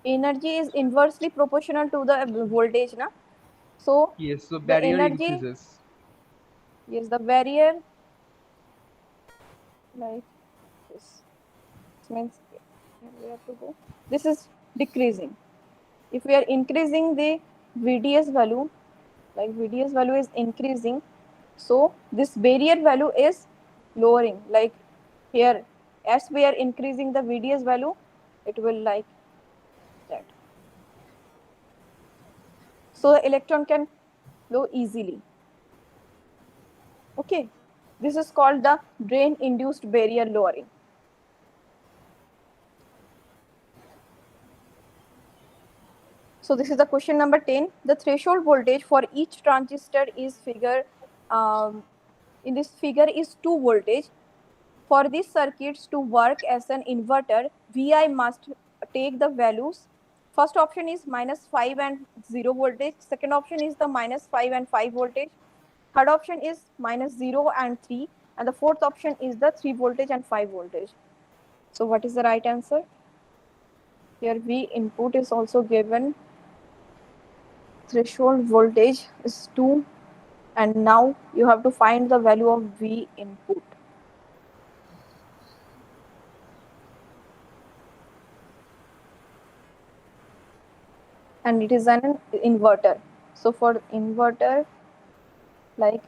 Energy is inversely proportional to the voltage, na? So Yes, so the barrier energy, increases. yes, the barrier, like this means we have to go. This is decreasing. If we are increasing the VDS value, like VDS value is increasing, so this barrier value is lowering. Like here, as we are increasing the VDS value, it will like that. So the electron can flow easily. Okay, this is called the drain induced barrier lowering. So this is the question number 10. The threshold voltage for each transistor is in this figure is 2 voltage. For these circuits to work as an inverter, Vi must take the values. First option is -5 and 0 voltage. Second option is the -5 and 5 voltage. Third option is -0 and 3. And the fourth option is the 3 voltage and 5 voltage. So what is the right answer? Here V input is also given. Threshold voltage is 2. And now you have to find the value of V input. And it is an inverter. So for inverter, like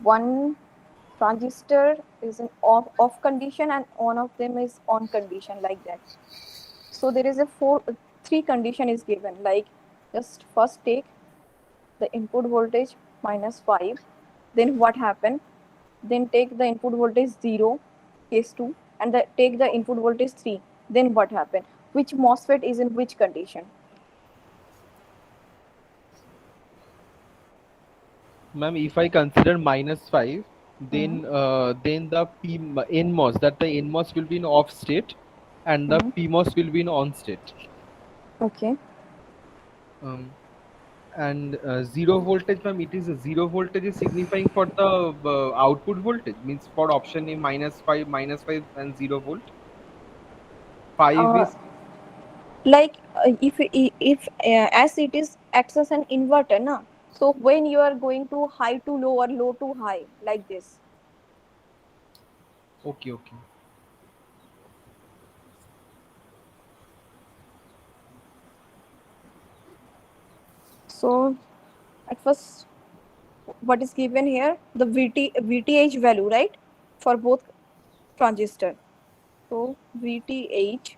one transistor is in off condition and one of them is on condition, like that. So there is a three condition is given, like just first take the input voltage -5, then what happened, then take the input voltage 0, case 2, and take the input voltage 3, then what happened, which MOSFET is in which condition. Ma'am, if I consider -5, Hmm. then the NMOS, that the NMOS will be in off state and the Hmm. PMOS will be in on state. Okay. Um, and zero voltage, ma'am, it is zero voltage is signifying for the output voltage, means for option A -5 and 0 volt. 5 uh, is like if as it is acts as an inverter, na, so when you are going to high to low or low to high, like this. okay, okay. So at first what is given here, the VTH value, right, for both transistor. So VTH,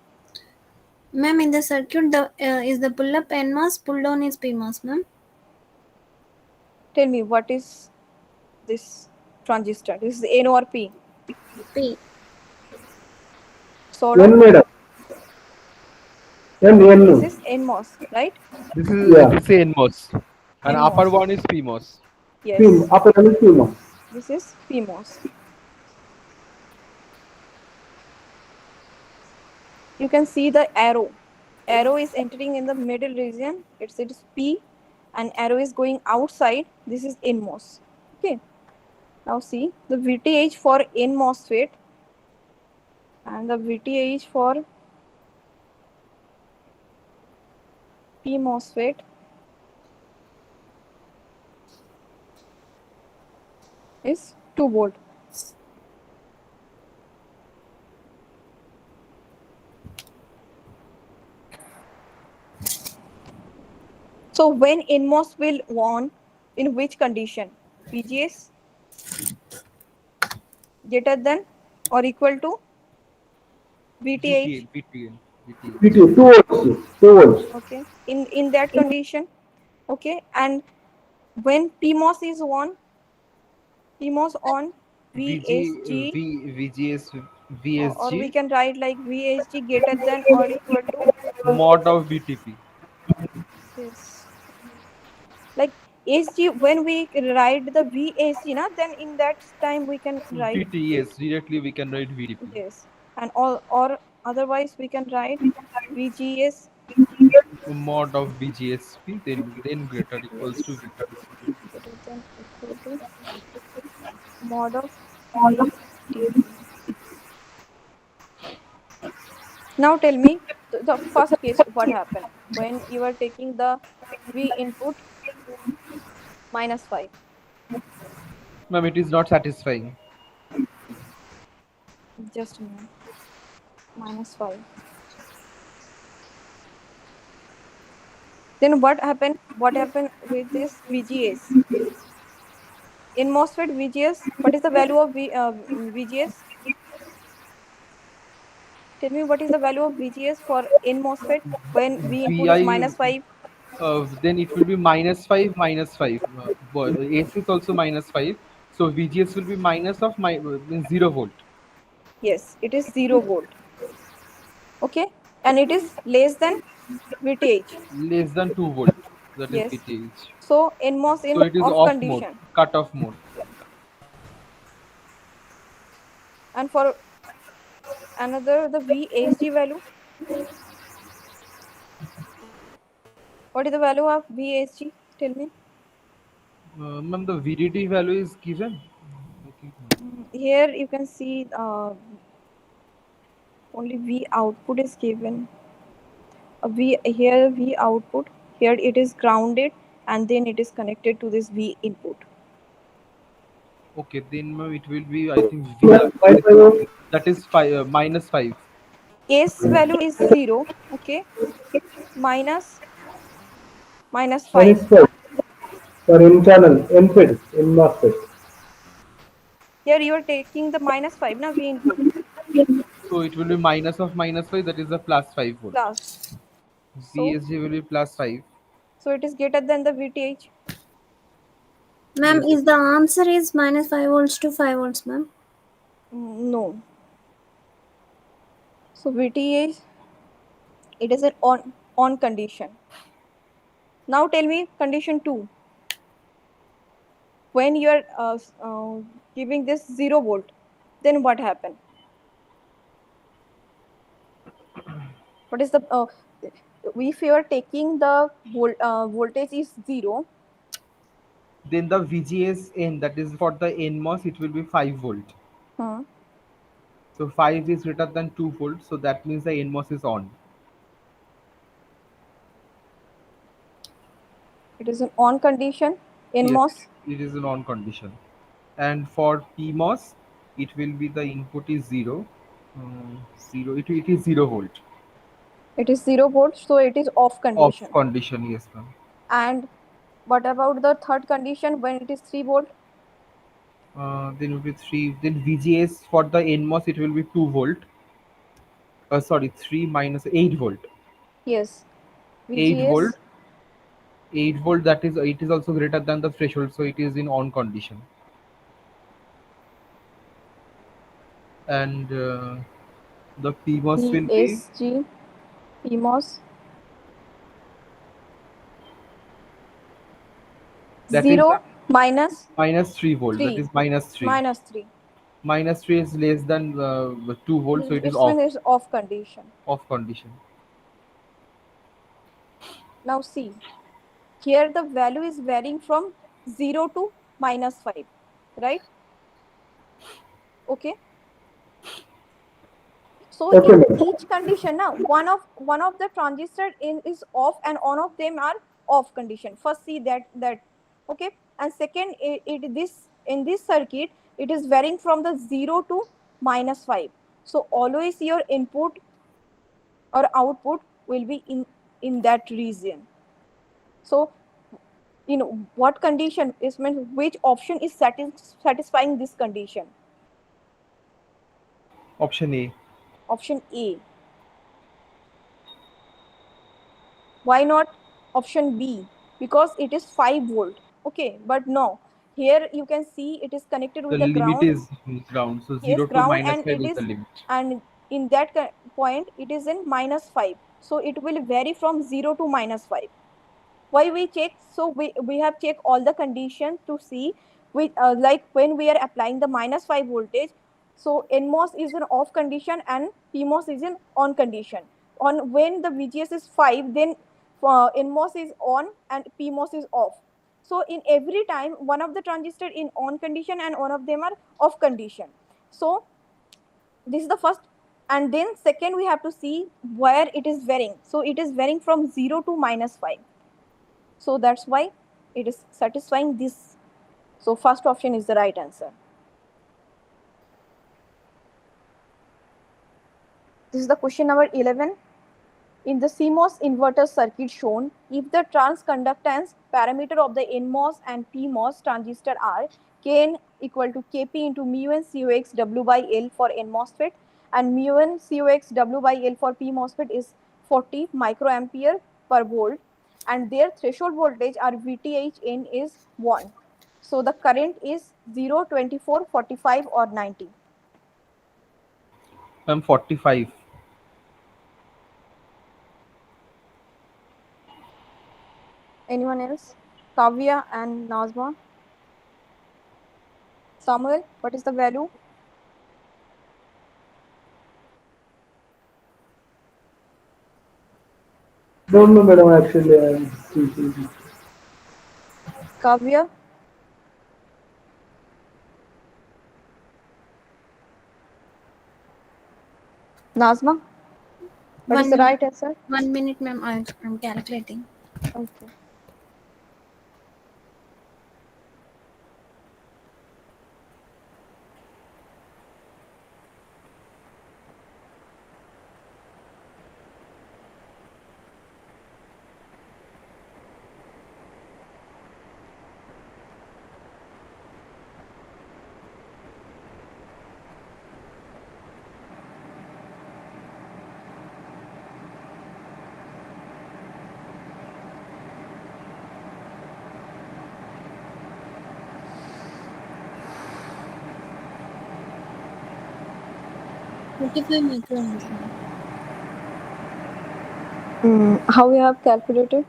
Ma'am, in the circuit, the is the pull up NMOS, pull down is PMOS, ma'am. tell me what is this transistor, this is N or P? P. sort of. N madam. This N. is NMOS, right? Yeah. this is NMOS, and upper NMOS. one is PMOS. Film. Yes, Upper one is film. this is PMOS. You can see the arrow. Arrow is entering in the middle region. It is P, and arrow is going outside. This is NMOS. Okay. Now see the VTH for N MOSFET and the VTH for P MOSFET is 2 volt. So when NMOS will on, in which condition? VGS greater than or equal to VTH. VTN, VTN, VT. VTH. 2 volts. 2 volts. Okay. In that condition. Okay. And when PMOS is on, PMOS on VSG, VGS, or we VSG, can write like VSG greater than or equal to, mod of BTP. yes, like SG, when we write the VSG, na, then in that time we can write, VT, yes, directly we can write VTP. yes, and all, or otherwise we can write VGS Mod of BGSP, then greater equals to VTP. greater than equal to mod of VTP. Now tell me the first case, what happened when you are taking the V input -5. Ma'am, it is not satisfying. Just a minute. -5. Then what happened? What happened with this VGS? In MOSFET VGS, what is the value of VGS? Tell me what is the value of VGS for in MOSFET when V input is VI, -5? then it will be -5, -5. AC is also -5. So VGS will be minus of means 0 volt, Yes, it is 0 volt. Okay, and it is less than VTH. less than 2 volt. That is Yes. VTH. So NMOS So in it is off off mode, condition. cut off mode. And for another, the VHG value. What is the value of VHG? Tell me. Ma'am, the VDD value is given. I think Here you can see only V output is given. V here V output. Here it is grounded, and then it is connected to this V input. okay, then ma'am, it will be, I think V, that is five, -5. S value is 0. Okay, minus Minus -5. 5 for internal NFED in MOSFET. Here you are taking the -5 now V input So it will be minus of -5, that is a plus 5 volt. plus. So VSG will be plus 5. it is greater than the VTH. Ma'am, Yes. is the answer is -5 volts to 5 volts, ma'am? No. So VTH, it is an on condition. Now tell me condition 2. When you are giving this 0 volt, then what happened? What is the if you are taking the voltage is 0. Then the VGS N, that is for the NMOS, it will be 5 volt. Hmm, So 5 is greater than 2 volt, so that means the NMOS is on. it is an on condition. Yes, NMOS, it is an on condition. And for PMOS, it will be the input is 0. 0, it is 0 volt. it is 0 volt, so it is off Off condition. condition, yes ma'am. And what about the third condition when it is 3 volt? Then it will be 3. Then VGS for the NMOS, it will be 2 volt. Sorry, 3 minus 8 volt. Yes, 8 volt. VGS. 8 volt, that is, it is also greater than the threshold, so it is in on condition. And The PMOS will be PSG, PMOS, that is 0 minus minus 3 volt. That 3, is minus 3. minus 3. Minus 3 is less than 2 volts, so it is It's when off. it's off condition. Off condition. Now see, here the value is varying from 0 to minus 5, right? Okay. So Okay, in madam. each condition now, one of the transistor is off and one of them are off condition. First see that okay, and second it this in this circuit it is varying from the 0 to minus 5. So always your input or output will be in that region. So what condition is meant, which option is satisfying this condition? Option A. Option A. Why not option B? Because it is 5 volt. Okay, but no. Here you can see it is connected The with the limit ground. is ground, so Yes, 0 to ground, minus and 5 it is the is, limit. and in that point it is in minus 5. So it will vary from 0 to minus 5. Why we check? So we have checked all the conditions to see with like when we are applying the minus 5 voltage, so NMOS is in off condition and PMOS is in on condition. On when the VGS is 5, then NMOS is on and PMOS is off. So in every time one of the transistor in on condition and one of them are off condition. So this is the first, and then second we have to see where it is varying. So it is varying from 0 to minus 5. So that's why it is satisfying this. So first option is the right answer. This is the question number 11. In the CMOS inverter circuit shown, if the transconductance parameter of the NMOS and PMOS transistor are Kn equal to Kp into mu n CoX W by L for NMOSFET and mu n CoX W by L for PMOSFET is 40 microampere per volt, and their threshold voltage are VTHN is 1. So the current is 0, 24, 45 or 90. I'm 45. Anyone else? Kavya and Nazma? Samuel, what is the value? Don't know, madam. Actually, I am thinking. Kavya? Nazma? What is One the minute. right answer? 1 minute, ma'am. I'm calculating. Okay. Forty-five microamps, ma'am. How you have calculated?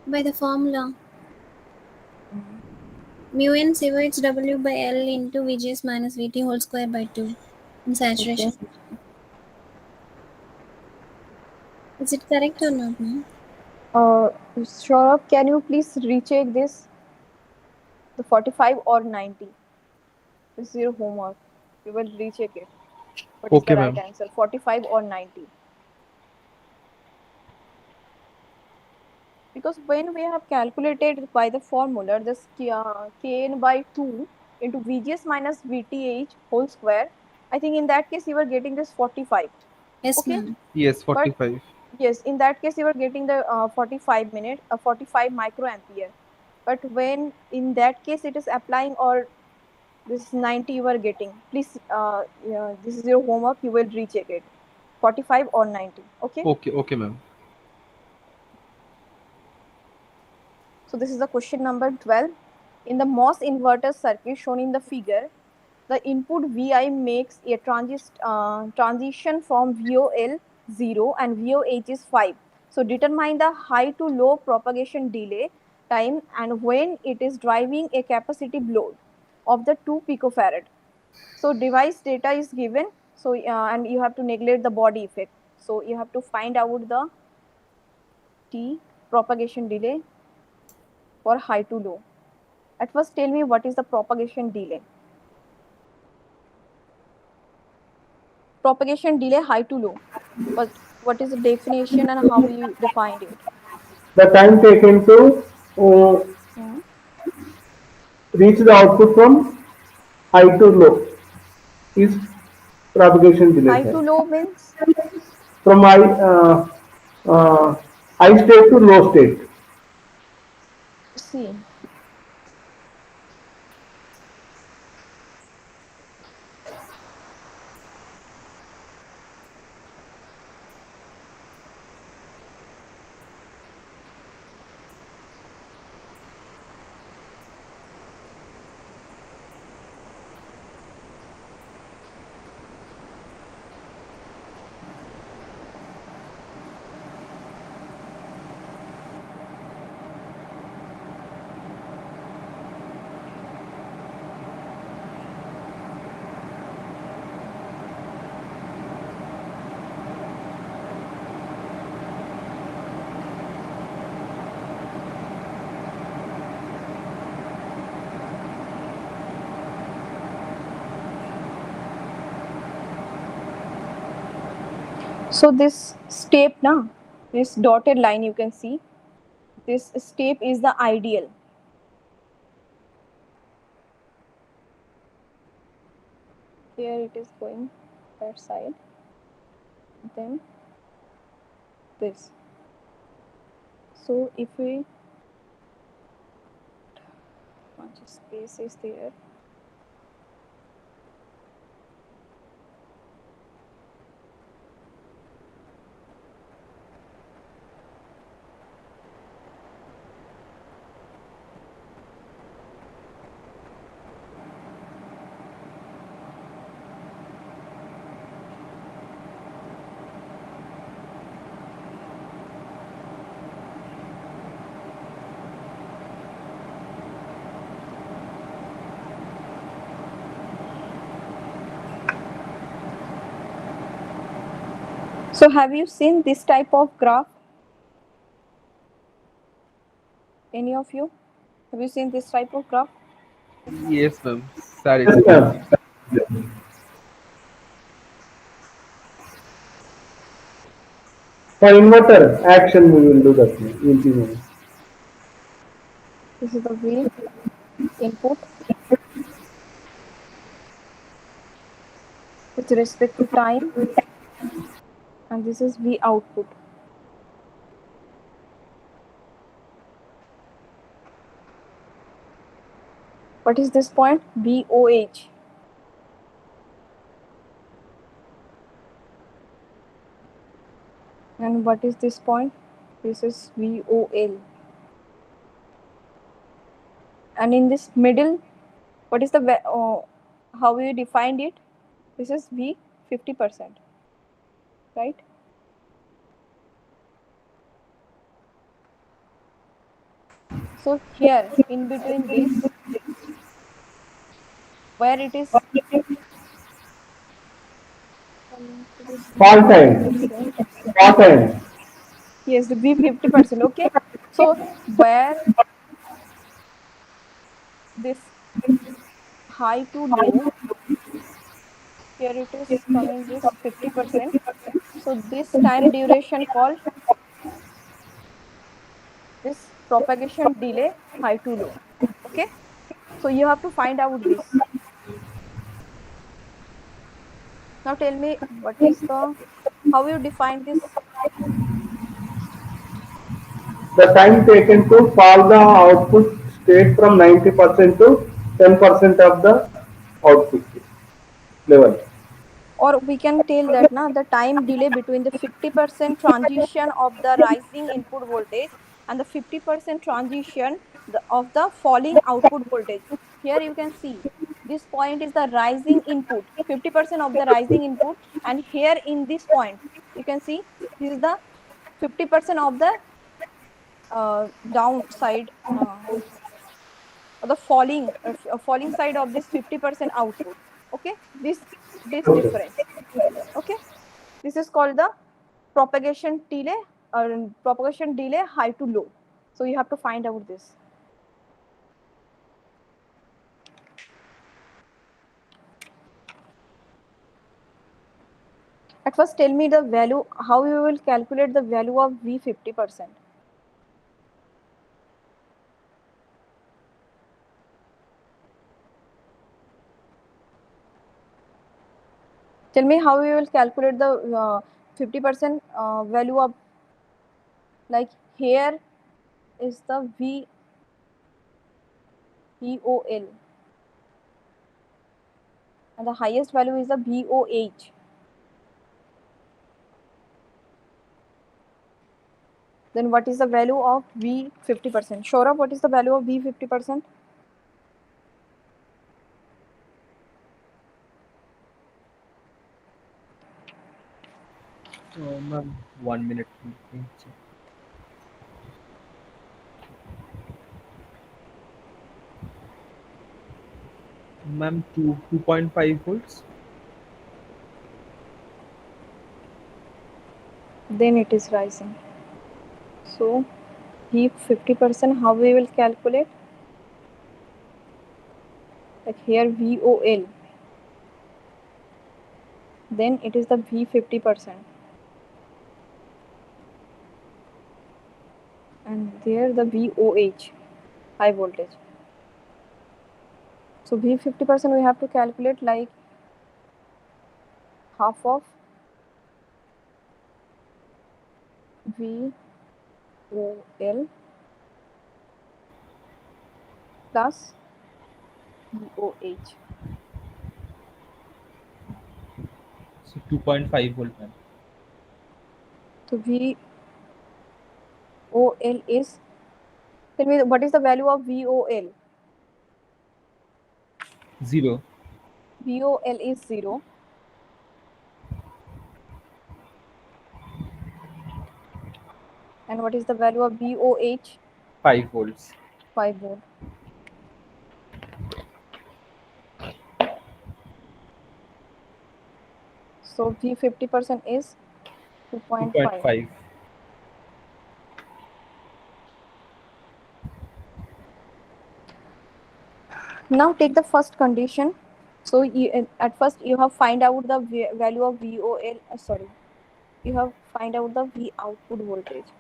By the formula mu n COX W by L into VGS minus VT whole square by 2 in Okay. saturation. Is it correct or not, ma'am? Saurabh, can you please recheck this? The 45 or 90? This is your homework. You will recheck it. What is Okay, the right ma'am. answer? 45 or 90? Because when we have calculated by the formula this Kn by 2 into VGS minus VTH whole square, I think in that case you are getting this 45. Yes, Okay, ma'am. Yes, but 45. yes, in that case you are getting the 45 minute 45 microampere. But when in that case it is applying or this 90 you are getting, please yeah, this is your homework, you will recheck it, 45 or 90. Okay, Okay, okay, ma'am. so this is the question number 12. In the MOS inverter circuit shown in the figure, The input Vi makes a transition from VOL 0 and VOH is 5. So determine the high to low propagation delay time and when it is driving a capacitive load of the 2 picofarad. So device data is given. So and you have to neglect the body effect. So you have to find out the T propagation delay for high to low. At first tell me what is the propagation delay. Propagation delay high to low. What is the definition and how you defined it? The time taken to uh, Hmm. reach the output from high to low is propagation delay High to time. low means From uh, high state to low state. see. So this step now, this dotted line you can see, this step is the ideal. Here it is going that side, then this. So if we bunch of space is there. So have you seen this type of graph? Any of you? Have you seen this type of graph? Yes, ma'am. Sir explained Yeah. it. For inverter action, we will do that in few minutes. This is the V input with respect to time, and this is V output. What is this point? VOH. And what is this point? This is VOL. And in this middle, what is the how you defined it? This is V 50%, right? So here in between this, where it is coming to this V Fall time. 50%. Fall time. Yes, the V 50%. Okay. So where this high to low, here it is coming this 50%. So this time duration called this propagation delay high to low. Okay. So you have to find out this. Now tell me what is the how you define this. The time taken to fall the output state from 90% to 10% of the output level. Or we can tell that now the time delay between the 50% transition of the rising input voltage and the 50% transition of the falling output voltage. Here you can see this point is the rising input, 50% of the rising input, and here in this point you can see this is the 50% of the downside, the falling side of this 50% output. Okay, this Okay. difference. Okay, this is called the propagation delay, or propagation delay high to low. So you have to find out this. At first tell me the value, how you will calculate the value of V 50%. Tell me how you will calculate the 50% value of, like here is the VOL and the highest value is the VOH. Then what is the value of V 50%? Shora, what is the value of V 50%? Ma'am, 1 minute. Let me check. Ma'am, 2.5 volts. Then it is rising. So V 50%, how we will calculate? Like here VOL. Then it is the V 50%. And there the VOH, high voltage. So V 50% we have to calculate like half of VOL plus VOH. So 2.5 volt, ma'am. So VOL is, tell me what is the value of VOL? 0. VOL is 0. And what is the value of VOH? 5 volts. 5 volt. So V 50% is 2.5. 2.5. Now take the first condition. So at first you have find out the value of VOL. Sorry, you have find out the V output voltage.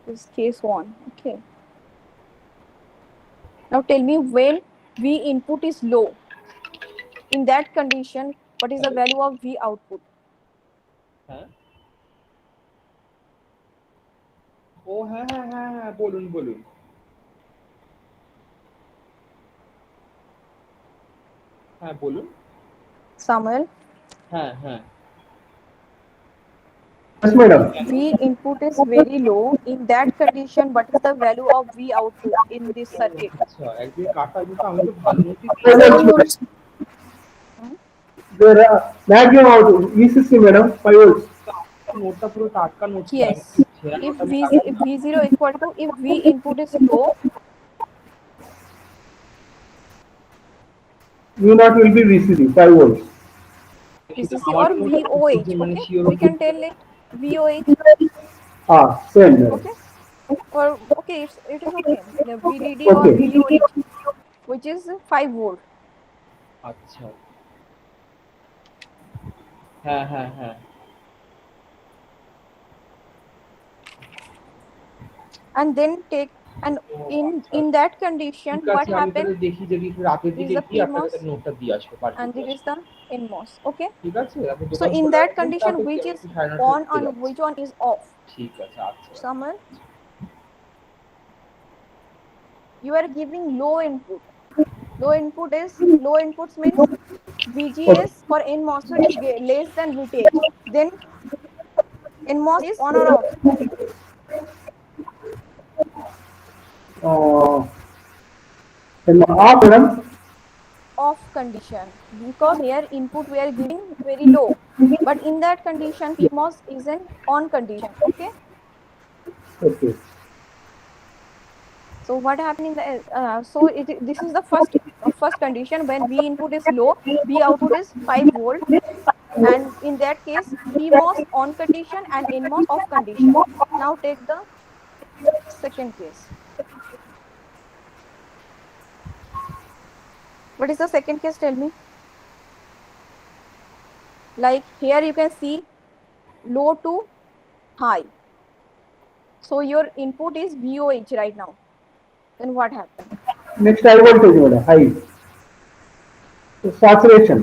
This is case 1. Okay. Now tell me when V input is low. In that condition, what is the value of V output? Huh? Oh, হ্যাঁ, বলুন। হ্যাঁ, বলুন। Samuel? হ্যাঁ। Yes, madam. V input is very low. In that condition, what is the value of V output in this circuit? আচ্ছা, একদিন কাটা কিন্তু আমি তো ভালো মতোই 7 volts. The maximum output VCC, madam, 5 volts. নোটটা পুরো টাটকা note. Yes. If V0 equal to, if V input is low, V naught will be VCC, 5 volts. VCC or VOH. Okay, we can tell it VOH. Same, madam. Okay, or okay, it is okay. The VDD or Okay. VOH, which is 5 volt. আচ্ছা। হ্যাঁ। And then take, and in that condition, ঠিক what আছে, আমি তাহলে happens? দেখি যদি একটু রাতের This দিকে is the গিয়ে আপনাদের PMOS, নোটটা দিয়ে আসবো, and পাঠিয়ে this দিয়ে is the NMOS. Okay. ঠিক আছে, আপনি So দোকান in খোলা that রাখবেন, condition, তারপর which কি is আমি 9:30 on ঢুকে and যাচ্ছি। which one is off? ঠিক আছে, আচ্ছা। Samuel, you are giving low input. Low inputs means VGS for NMOS, so it is less than VTH. Then NMOS is on or off? Off, madam. off condition, because here input we are giving very low, but in that condition PMOS is an on condition. Okay, Okay. so what happened in the this is the first condition. When V input is low, V output is 5 volt, and in that case PMOS on condition and NMOS off condition. Now take the second case. What is the second case? Tell me. Like here you can see low to high. So your input is VOH right now. Then what happened? Next high voltage, madam. High. So, saturation.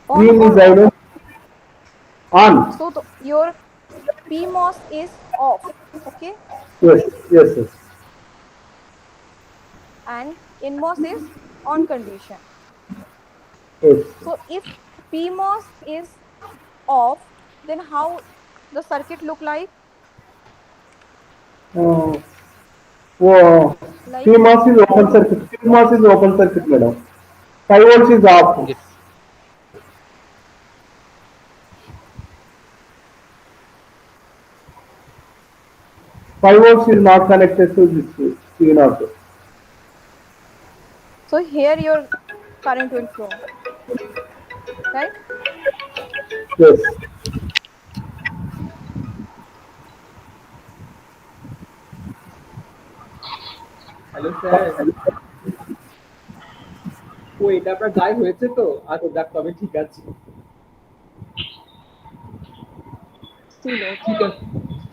On Green or is I off? know on. So your PMOS is off. Okay. Yes. Yes. Yes. And NMOS is on condition. Yes. So if PMOS is off, then how the circuit look like? Uh, oh, Like PMOS is open circuit. PMOS is open circuit, madam. 5 volts is off. Yes. 5 volts is not connected to this P naught. so here your current will flow, right? Yes. Hello sir, ও এটা আপনার গায়ে হয়েছে তো? আচ্ছা যাক, তবে ঠিক আছে। See load. ঠিক আছে,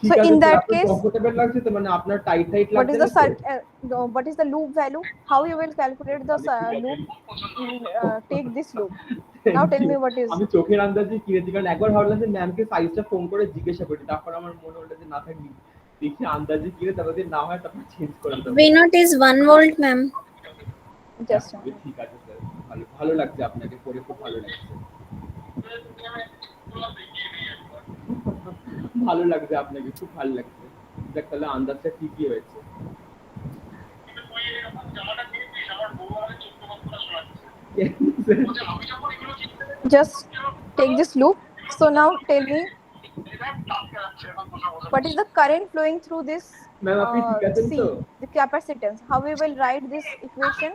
So ঠিক আছে in স্যার, that আপনার case, কমফোর্টেবল লাগছে তো? মানে আপনার টাইট টাইট what is লাগছে the না তো? what is the loop value? How you will calculate the loop? Take this loop. Now tell me what is. আমি চোখের আন্দাজে কিনেছি, কারণ একবার ভাবলাম যে ম্যামকে সাইজটা ফোন করে জিজ্ঞাসা করি, তারপর আমার মনে হলো যে না থাকি দেখি আন্দাজে কিনে, তারপর যদি না হয় তারপর চেঞ্জ করে দেবো। V0 is 1 volt, ma'am. Just ঠিক আছে স্যার, ভালো ভালো লাগছে আপনাকে পড়ে, খুব ভালো লাগছে। ভালো লাগছে আপনাকে, খুব ভালো লাগছে। দেখ তাহলে আন্দাজটা ঠিকই হয়েছে। just take this loop. So now tell me what is the current flowing through this Ma'am, আপনি ঠিক আছেন C, তো? the capacitance. How we will write this equation?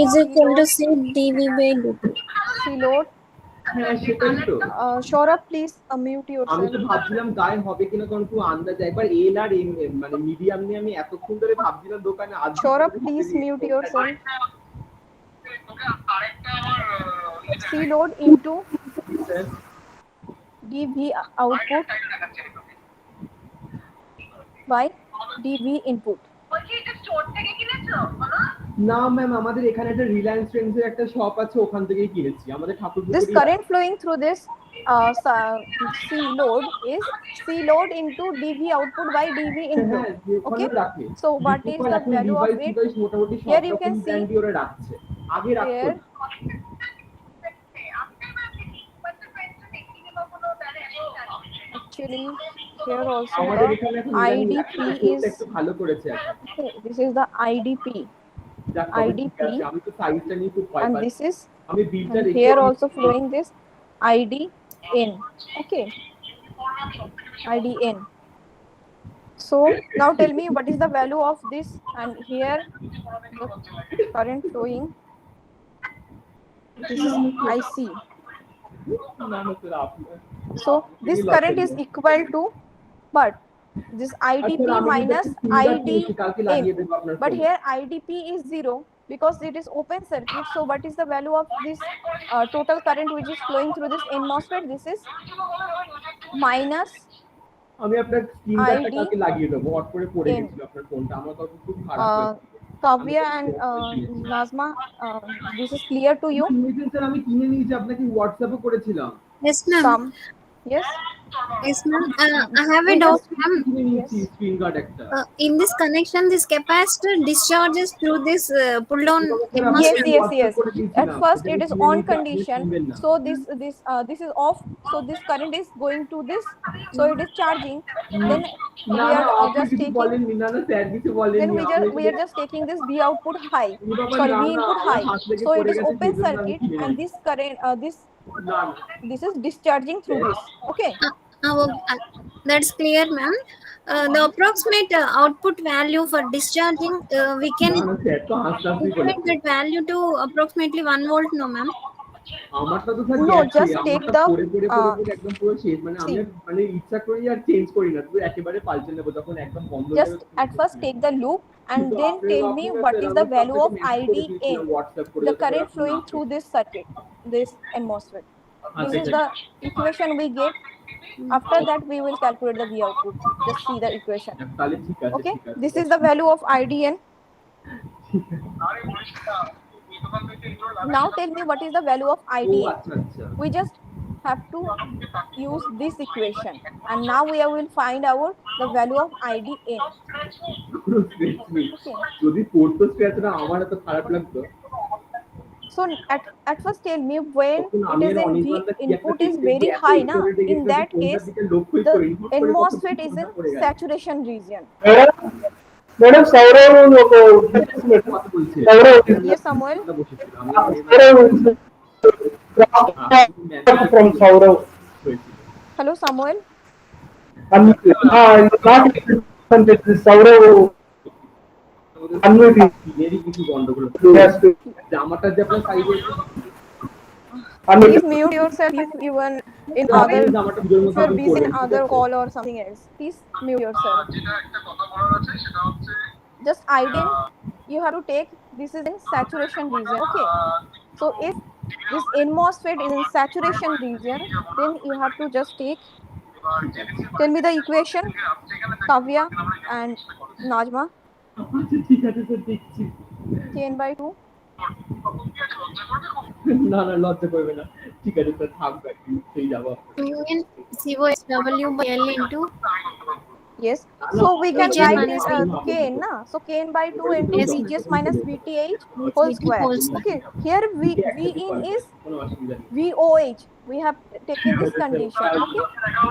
Is equal to C dV by dt. C load. হ্যাঁ সেটাই তো। Saurabh, please mute আমি yourself. তো ভাবছিলাম গায়ে হবে কিনা, কারণ খুব আন্দাজ, একবার এল আর এম মানে মিডিয়াম নিয়ে আমি এতক্ষণ ধরে ভাবছিলাম দোকানে। আজ Saurabh, please mute yourself. C load into dV output by dV input. না ম্যাম, আমাদের এখানে একটা রিলায়েন্স ট্রেন্ডসের একটা শপ আছে, ওখান থেকেই কিনেছি। আমাদের ঠাকুরপুকুরে This current flowing through this C load is C load into dV output by dV input. Okay. So what is the value of it? Here you can see. আগে রাখতো। Actually, here also আমাদের the এখানে এখন IDP is. একটু ভালো করেছে এখন। Okay, this is the IDP. IDP. আমি তো সাইজটা নিয়ে খুব ভয় And পাচ্ছি। this is. আমি বিলটা And দেখে here also flowing this IDN. Okay. IDN. So now tell me what is the value of this, and here the current flowing. This is IC. So this current is equal to what? This IDP minus IDN. But here IDP is 0 because it is open circuit. So what is the value of this total current which is flowing through this N MOSFET? This is minus আমি আপনার স্ক্রিনটা কাকে লাগিয়ে দেবো, hot করে পড়ে গেছিল আপনার ফোনটা, আমার তখন খুব খারাপ লাগছে। Kavya and Nazma, this is clear to you? Sir আমি কিনে নিয়েছি, আপনাকে হোয়াটসঅ্যাপে করেছিলাম। Yes, ma'am. Come. Yes, Yes, ma'am. I have a we doubt, just ma'am. yes. In this connection, this capacitor discharges through this pull down Yes, atmosphere. yes, yes. At first it is on condition, so this is off, so this current is going to this, so it is charging. Then না we না are office just কিছু taking, বলেননি, না না sir কিছু then বলেননি, আমি we শুধু are just taking this V output high, উনি বাবা sorry, না V না input আমার high, হাত লেগে so it পড়ে is গেছে open সেই জন্য আমি circuit কিনে and নিই। this current না না this is discharging through sir, this. Okay. That's clear, ma'am. The approximate output value for discharging, we can না না স্যার তো হাসতে হাসতেই estimate বলেছে। that value to approximately 1 volt, no, ma'am. আমারটা তো স্যার No, গেছে, just take আমারটা the পড়ে পড়ে পড়ে পড়ে একদম পুরো শেষ, মানে আমি see, আর মানে ইচ্ছা করি আর চেঞ্জ করি না, তুই একেবারে পাল্টে নেবো যখন একদম বন্ধ হয়ে যাবে just তখন at first take the loop কিন্তু and then আপনি tell আপনি me না what স্যার is আমি the তো value আপনাকে of মেসেজ করে ID দিয়েছিলাম in হোয়াটসঅ্যাপ করে, the যাতে করে current আপনি না flowing through করেন। this circuit, this MOSFET. This আচ্ছা is ঠিক the আছে, equation we get. After that we will calculate the V output. Just see the equation. তাহলে ঠিক আছে Okay, ঠিক আছে। this is the value of IDN. Now tell me what is the value of O IDN. আচ্ছা আচ্ছা, We just have to use this equation, and now we will find out the value of IDN. পুরো scratch নেই। Okay. যদি পড়তো scratch না আমার এত খারাপ লাগতো। So at first tell me when তখন it আমি is আর in V অনির্বাণদা কি একটা input is দেখতে very গিয়ে এত high na, ইগনোরেটে in গেছিলাম যে that কোনটার case দিকে লক্ষ্যই the করিনি, হুট করে কত MOSFET is কথা in পড়ে গেল। saturation region. मैडम सौरव কথা বলছে Yes, Samuel. কথা বসেছিল, আমি আর অনির্বাণদা from Saurav. Hello, Samuel. And not Saurav unmute. দিনেরই কিছু গন্ডগোল হচ্ছে। Yes, জামাটার যে আপনার সাইজে Please unmute. mute yourself if you are in আপনি other, জামাটা ভিডিওর if মধ্যে you are আপনি busy in পড়বেন, ঠিক other আছে? call or something else. Please mute yourself. Just IDN, you have to take this is in saturation region. Okay. So if this MOSFET is in saturation region, then you have to just take. Tell me the equation, Kavya and Najma. আচ্ছা ঠিক আছে sir দেখছি। Kn/2. না না লজ্জা করবে না, ঠিক আছে স্যার থাকবে, সেই যাবো। 2n COSW by L into Yes. না না So we can VGS write minus it V. Kn, na. So Kn/2 into Yes, VGS minus VTH ma'am. whole VT square. whole square. Okay. Here V in is কোনো অসুবিধা নেই। VOH. We have taken this ঠিক আছে condition. Sir, Okay.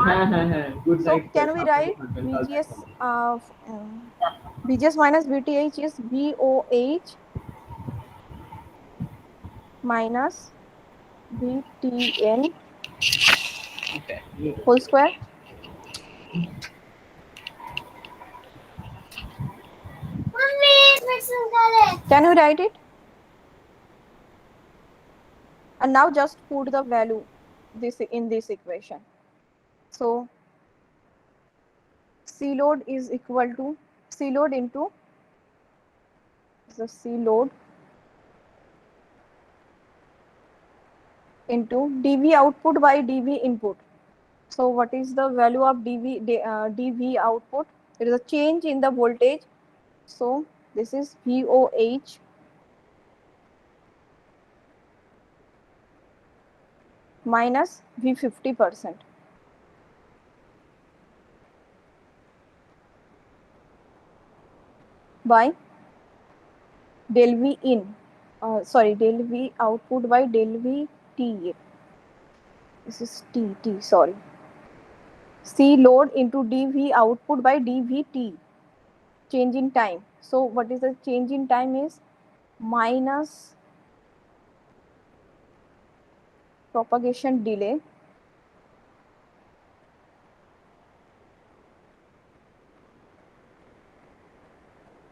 হ্যাঁ হ্যাঁ হ্যাঁ, good So night sir, can we সাবধানে write থাকবেন, কাল VGS দেখা হবে। VGS minus VTH is VOH minus VTN whole square. Can you write it? And now just put the value this in this equation. So C load is equal to C load into the C load into dV output by dV input. So what is the value of dV output? There is a change in the voltage. So this is VOH minus V50% by del V in. Del V output by del V T. This is T, sorry. C load into dV output by dVt, change in time. So what is the change in time is minus propagation delay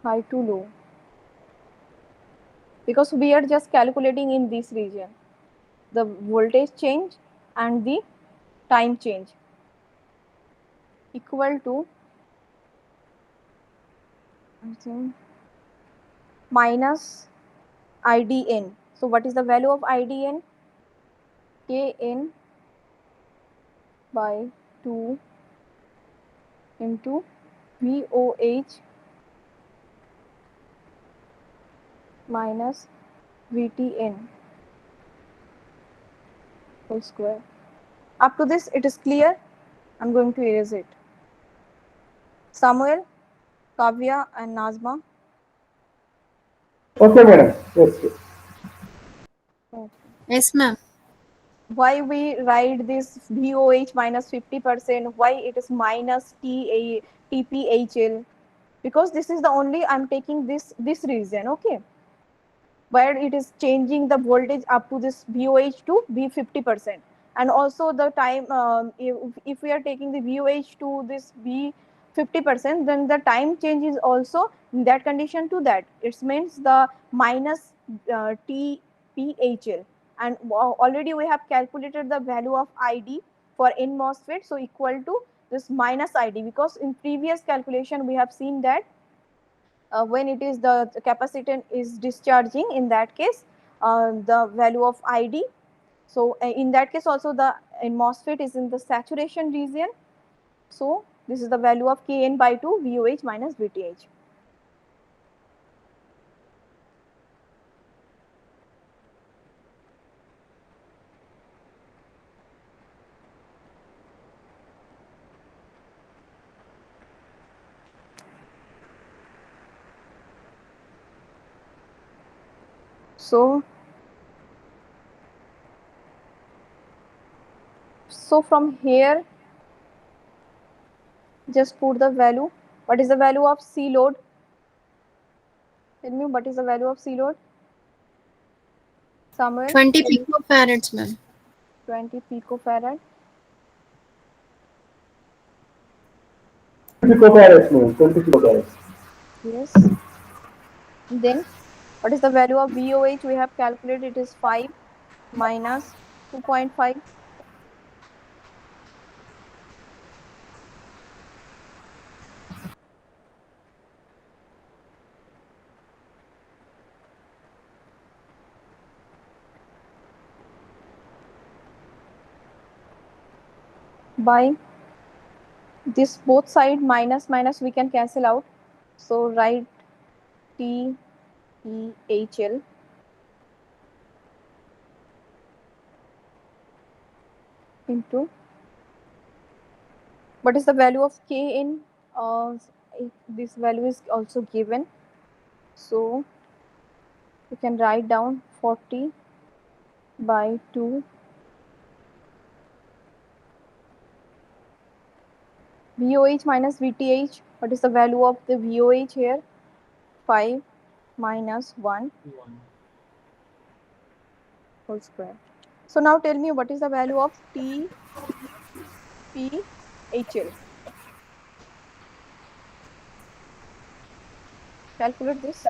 high to low, because we are just calculating in this region the voltage change and the time change, equal to I think minus IDN. So what is the value of IDN? Kn by 2 into VOH minus VTN whole square. Up to this, it is clear. I'm going to erase it. Samuel, Kavya, and Nazma. Okay, madam. Yes, yes. Yes, ma'am. Why we write this VOH minus 50%? Why it is minus TPHL? Because this is the only I'm taking this reason. Okay, where it is changing the voltage up to this VOH to V 50%, and also the time, if we are taking the VOH to this V 50%, then the time change is also in that condition to that. It means the minus TPHL, and already we have calculated the value of ID for N MOSFET, so equal to this minus ID, because in previous calculation we have seen that when it is the capacitance is discharging, in that case the value of ID. So in that case also the in MOSFET is in the saturation region. So this is the value of Kn by 2 VOH minus VTH. So from here, just put the value. What is the value of C load? Tell me, what is the value of C load? Samuel? 20 picofarads, ma'am. 20 picofarad. Picofarads, madam. 20 picofarads. Yes. Then what is the value of VOH? We have calculated, it is 5 minus 2.5. By this both side minus minus we can cancel out. So write TEHL into, what is the value of Kn? This value is also given. So you can write down 40 by 2 VOH minus VTH. What is the value of the VOH here? 5 minus 1 whole square. So now tell me, what is the value of TPHL? Calculate this.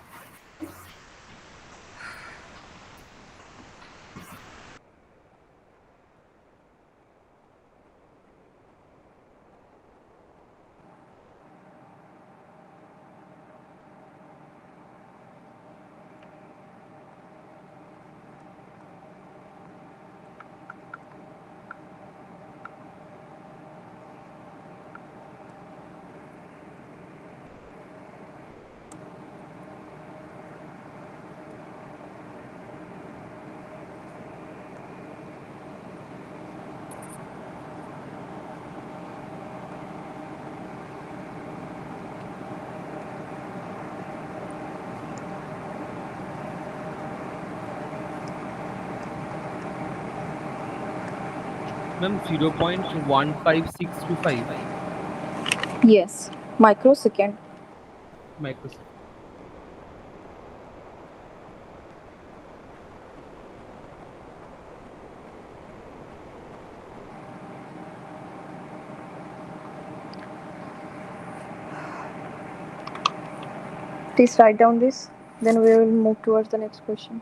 Ma'am, 0.15625 Yes, microsecond. microsecond. Please write down this. Then we will move towards the next question.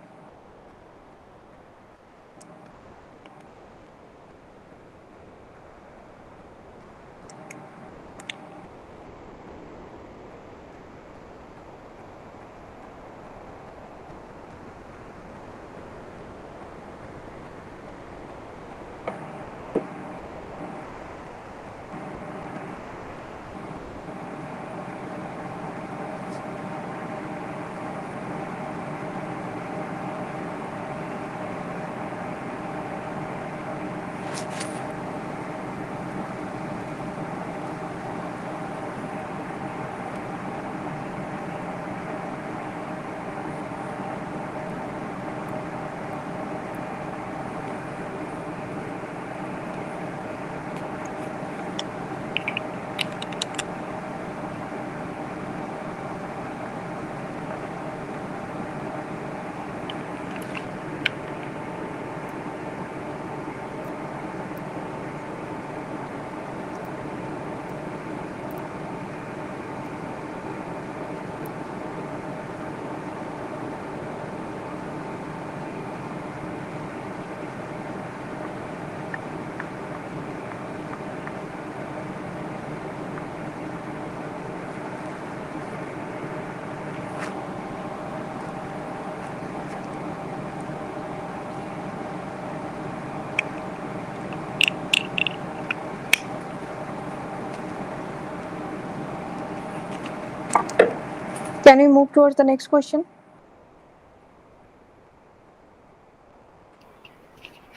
Can we move towards the next question?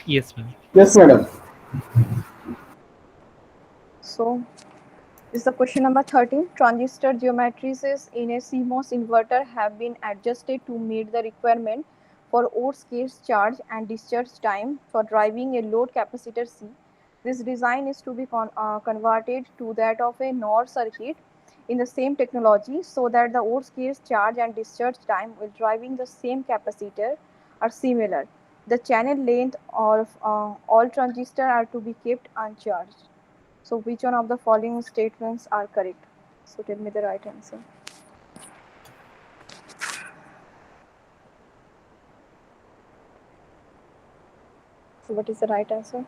Yes, ma'am. Yes, madam. So, this is the question number 13. Transistor geometries in a CMOS inverter have been adjusted to meet the requirement for O-scarce charge and discharge time for driving a load capacitor C. This design is to be converted to that of a NOR circuit in the same technology so that the O-scarce charge and discharge time while driving the same capacitor are similar. The channel length of all transistors are to be kept uncharged. So which one of the following statements are correct? So tell me the right answer. So what is the right answer?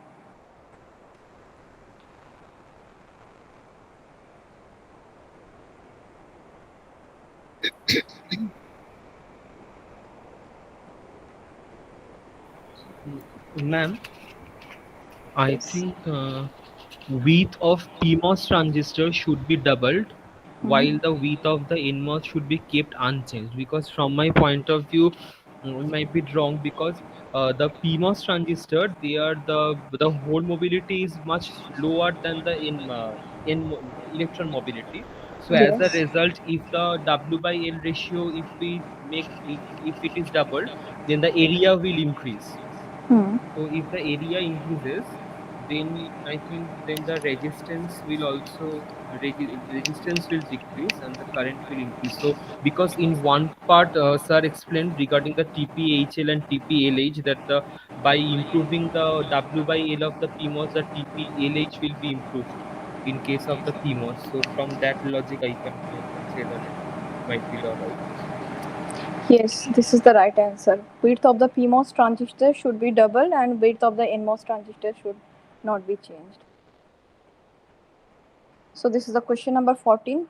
Ma'am, I Yes. think width of PMOS transistor should be doubled, Hmm. while the width of the NMOS should be kept unchanged. Because from my point of view, it might be wrong because the PMOS transistor, they are the whole mobility is much lower than the electron mobility. So as a Yes. result, if the W by L ratio, if we make if it is doubled, then the area will increase. Hmm. So if the area increases, then I think then the resistance will also resistance will decrease and the current will increase. So because in one part, sir explained regarding the TPHL and TPLH that the by improving the W by L of the PMOS, the TPLH will be improved in case of the PMOS. So from that logic, I can say that it might be the right answer. Yes, this is the right answer. Width of the PMOS transistor should be doubled and width of the NMOS transistor should not be changed. So this is the question number 14.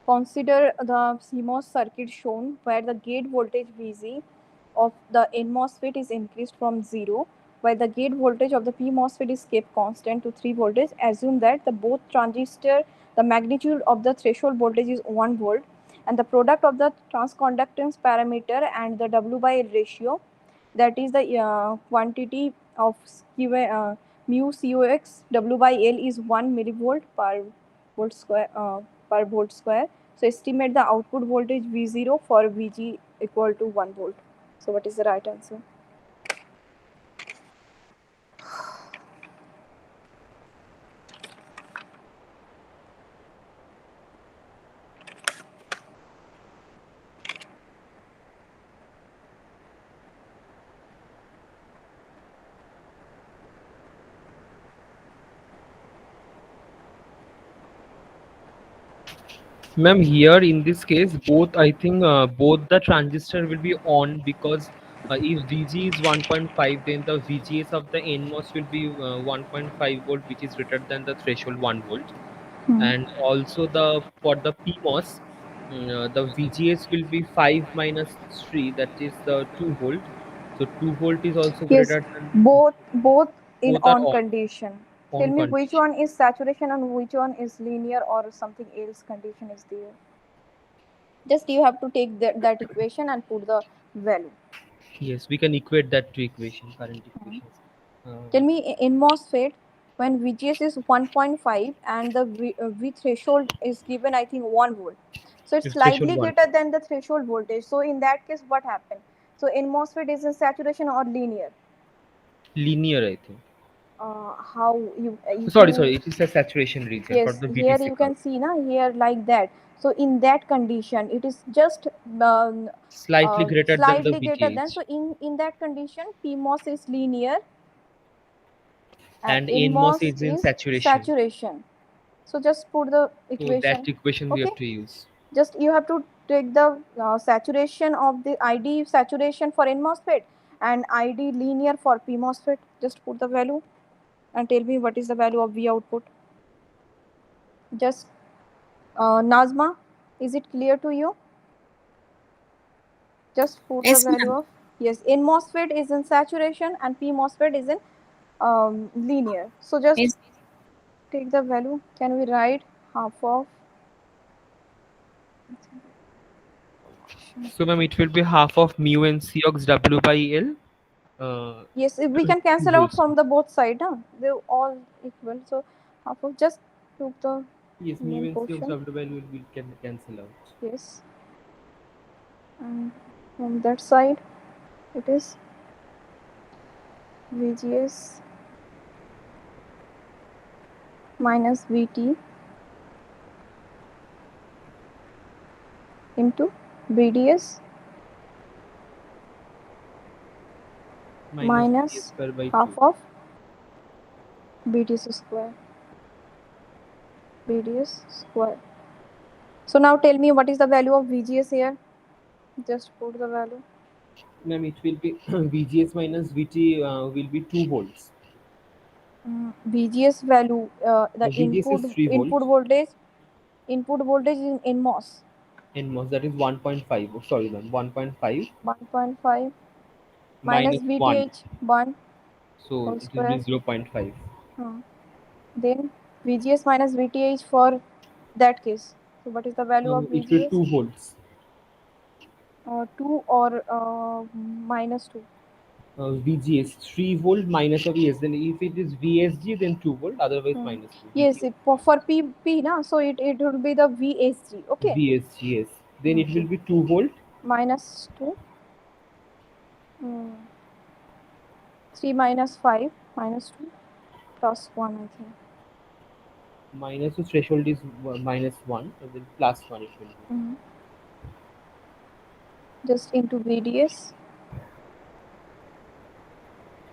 Consider the CMOS circuit shown where the gate voltage Vg of the N MOSFET is increased from 0 while the gate voltage of the P MOSFET is kept constant to 3 voltage. Assume that the both transistor the magnitude of the threshold voltage is 1 volt and the product of the transconductance parameter and the W by L ratio, that is the quantity of mu COX W by L is 1 millivolt per volt square per volt square. So estimate the output voltage V0 for Vg equal to 1 volt. So what is the right answer? Ma'am, here in this case, both I think both the transistor will be on because if VG is 1.5, then the VGS of the NMOS will be 1.5 volt, which is greater than the threshold 1 volt. Hmm. And also the for the PMOS, the VGS will be 5 minus 3, that is the 2 volt. So 2 volt is also Yes, greater than both in both are on on condition. Tell on me which condition. one is saturation and which one is linear or something else condition is there. Just you have to take that equation and put the value. Yes, we can equate that to equation, current Hmm. equations. Tell me in MOSFET when VGS is 1.5 and the V threshold is given I think 1 volt. So it's It's threshold slightly 1. greater than the threshold voltage. So in that case what happened? So in MOSFET is in saturation or linear? Linear, I think. How you if Sorry, you it is a saturation region for yes the here BTC you curve. can see na here like that. So in that condition it is just Slightly greater than the slightly greater than. VGH. So in that condition PMOS is linear and And NMOS NMOS is in is saturation. saturation. So just put the So that equation. equation we Okay, have to use. just you have to take the saturation of the ID saturation for N MOSFET and ID linear for P MOSFET. Just put the value and tell me what is the value of V output. Just Nazma, is it clear to you? Just put the Yes, value ma'am. of yes. N MOSFET is in saturation and P MOSFET is in linear. So just Yes. take the value. Can we write half of equation. So, ma'am, it will be half of mu and C ox W by L. Uh, Yes, if we can 2 cancel out volts. from the both side, huh? They're all equal. So half of just took the Yes, mu main and C ox portion. W by L will can cancel out. Yes, and from that side it is VGS minus VT into BDS Minus BS minus square by 2. half of BDS square. BDS square. So now tell me what is the value of VGS here? Just put the value. Ma'am, it will be VGS minus VT will be 2 volts. VGS value, the VGS is 3 input volts. voltage, input voltage in NMOS NMOS that is 1.5. Oh, sorry, ma'am, 1.5 1.5 minus minus 1. VTH 1 So whole it will be square. 0.5. Then VGS minus VTH for that case. So what is the value of It will VGS? 2 volts. 2 or minus 2. VGS 3 volt minus of ES. Then if it is VSG, then 2 volt. Otherwise Hmm. minus 2 Yes, VGS. for P na, so it will be the VSG. Okay. VSG, yes. Then it will Okay. be 2 volt. Minus 2. Hmm. 3 minus 5 minus 2 plus 1, I think. Minus the threshold is minus 1. And then plus 1 it will be. Hmm. Just into VDS.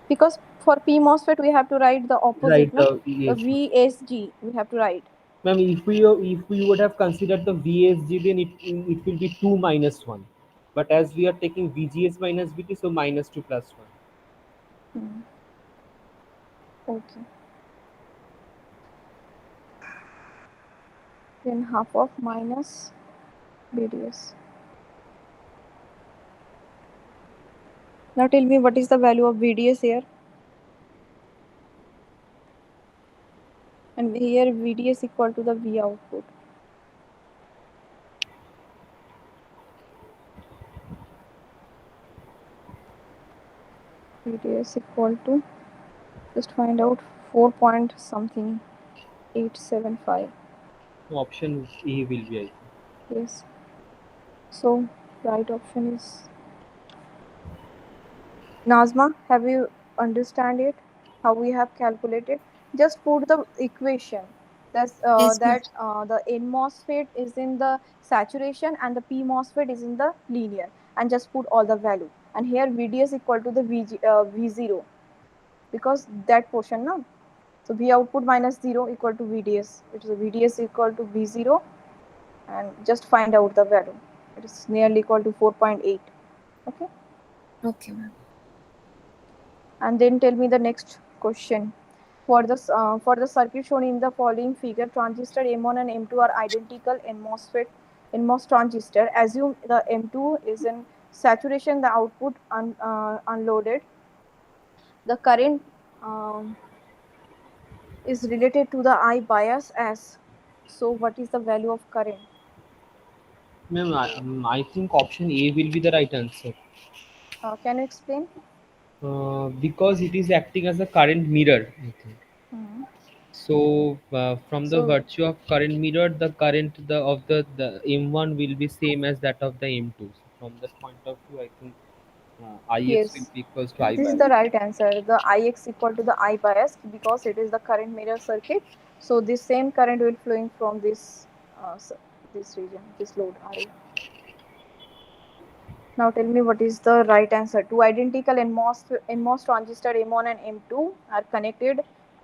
Because for P MOSFET we have to write the Right, opposite, na? the The VSG. VSG we have to write. Ma'am, if we would have considered the VSG, then it will be 2 minus 1. But as we are taking VGS minus VT, so minus 2 plus 1. Hmm. Okay. Then half of minus BDS. Now tell me what is the value of VDS here? And here VDS equal to the V output. VDS equal to, just find out, 4 point something 875. Option A will be, I think. Yes. So right option is Nazma. Have you understand it? How we have calculated? Just put the equation. That's Yes, ma'am. the N MOSFET is in the saturation and the P MOSFET is in the linear, and just put all the value. And here VDS equal to the V0, because that portion, no. So V output minus 0 equal to VDS. It is VDS equal to V0, and just find out the value. It is nearly equal to 4.8. Okay. Okay, ma'am. And then tell me the next question. For the circuit shown in the following figure, transistor M1 and M2 are identical in MOS transistor. Assume the M2 is in saturation, the output unloaded. The current um, is related to the I bias as. So what is the value of current? Ma'am, I think option A will be the right answer. Can you explain? Because it is acting as a current mirror, I think. Hmm. So from the So virtue of current mirror, the current the M1 will be same as that of the M2. So from that point of view, I think IX will yes, be equals to I this is bias. the right answer. The Ix equal to the I bias, because it is the current mirror circuit. So this same current will flowing from this region, this load RE. Now tell me what is the right answer. Two identical NMOS transistor M1 and M2 are connected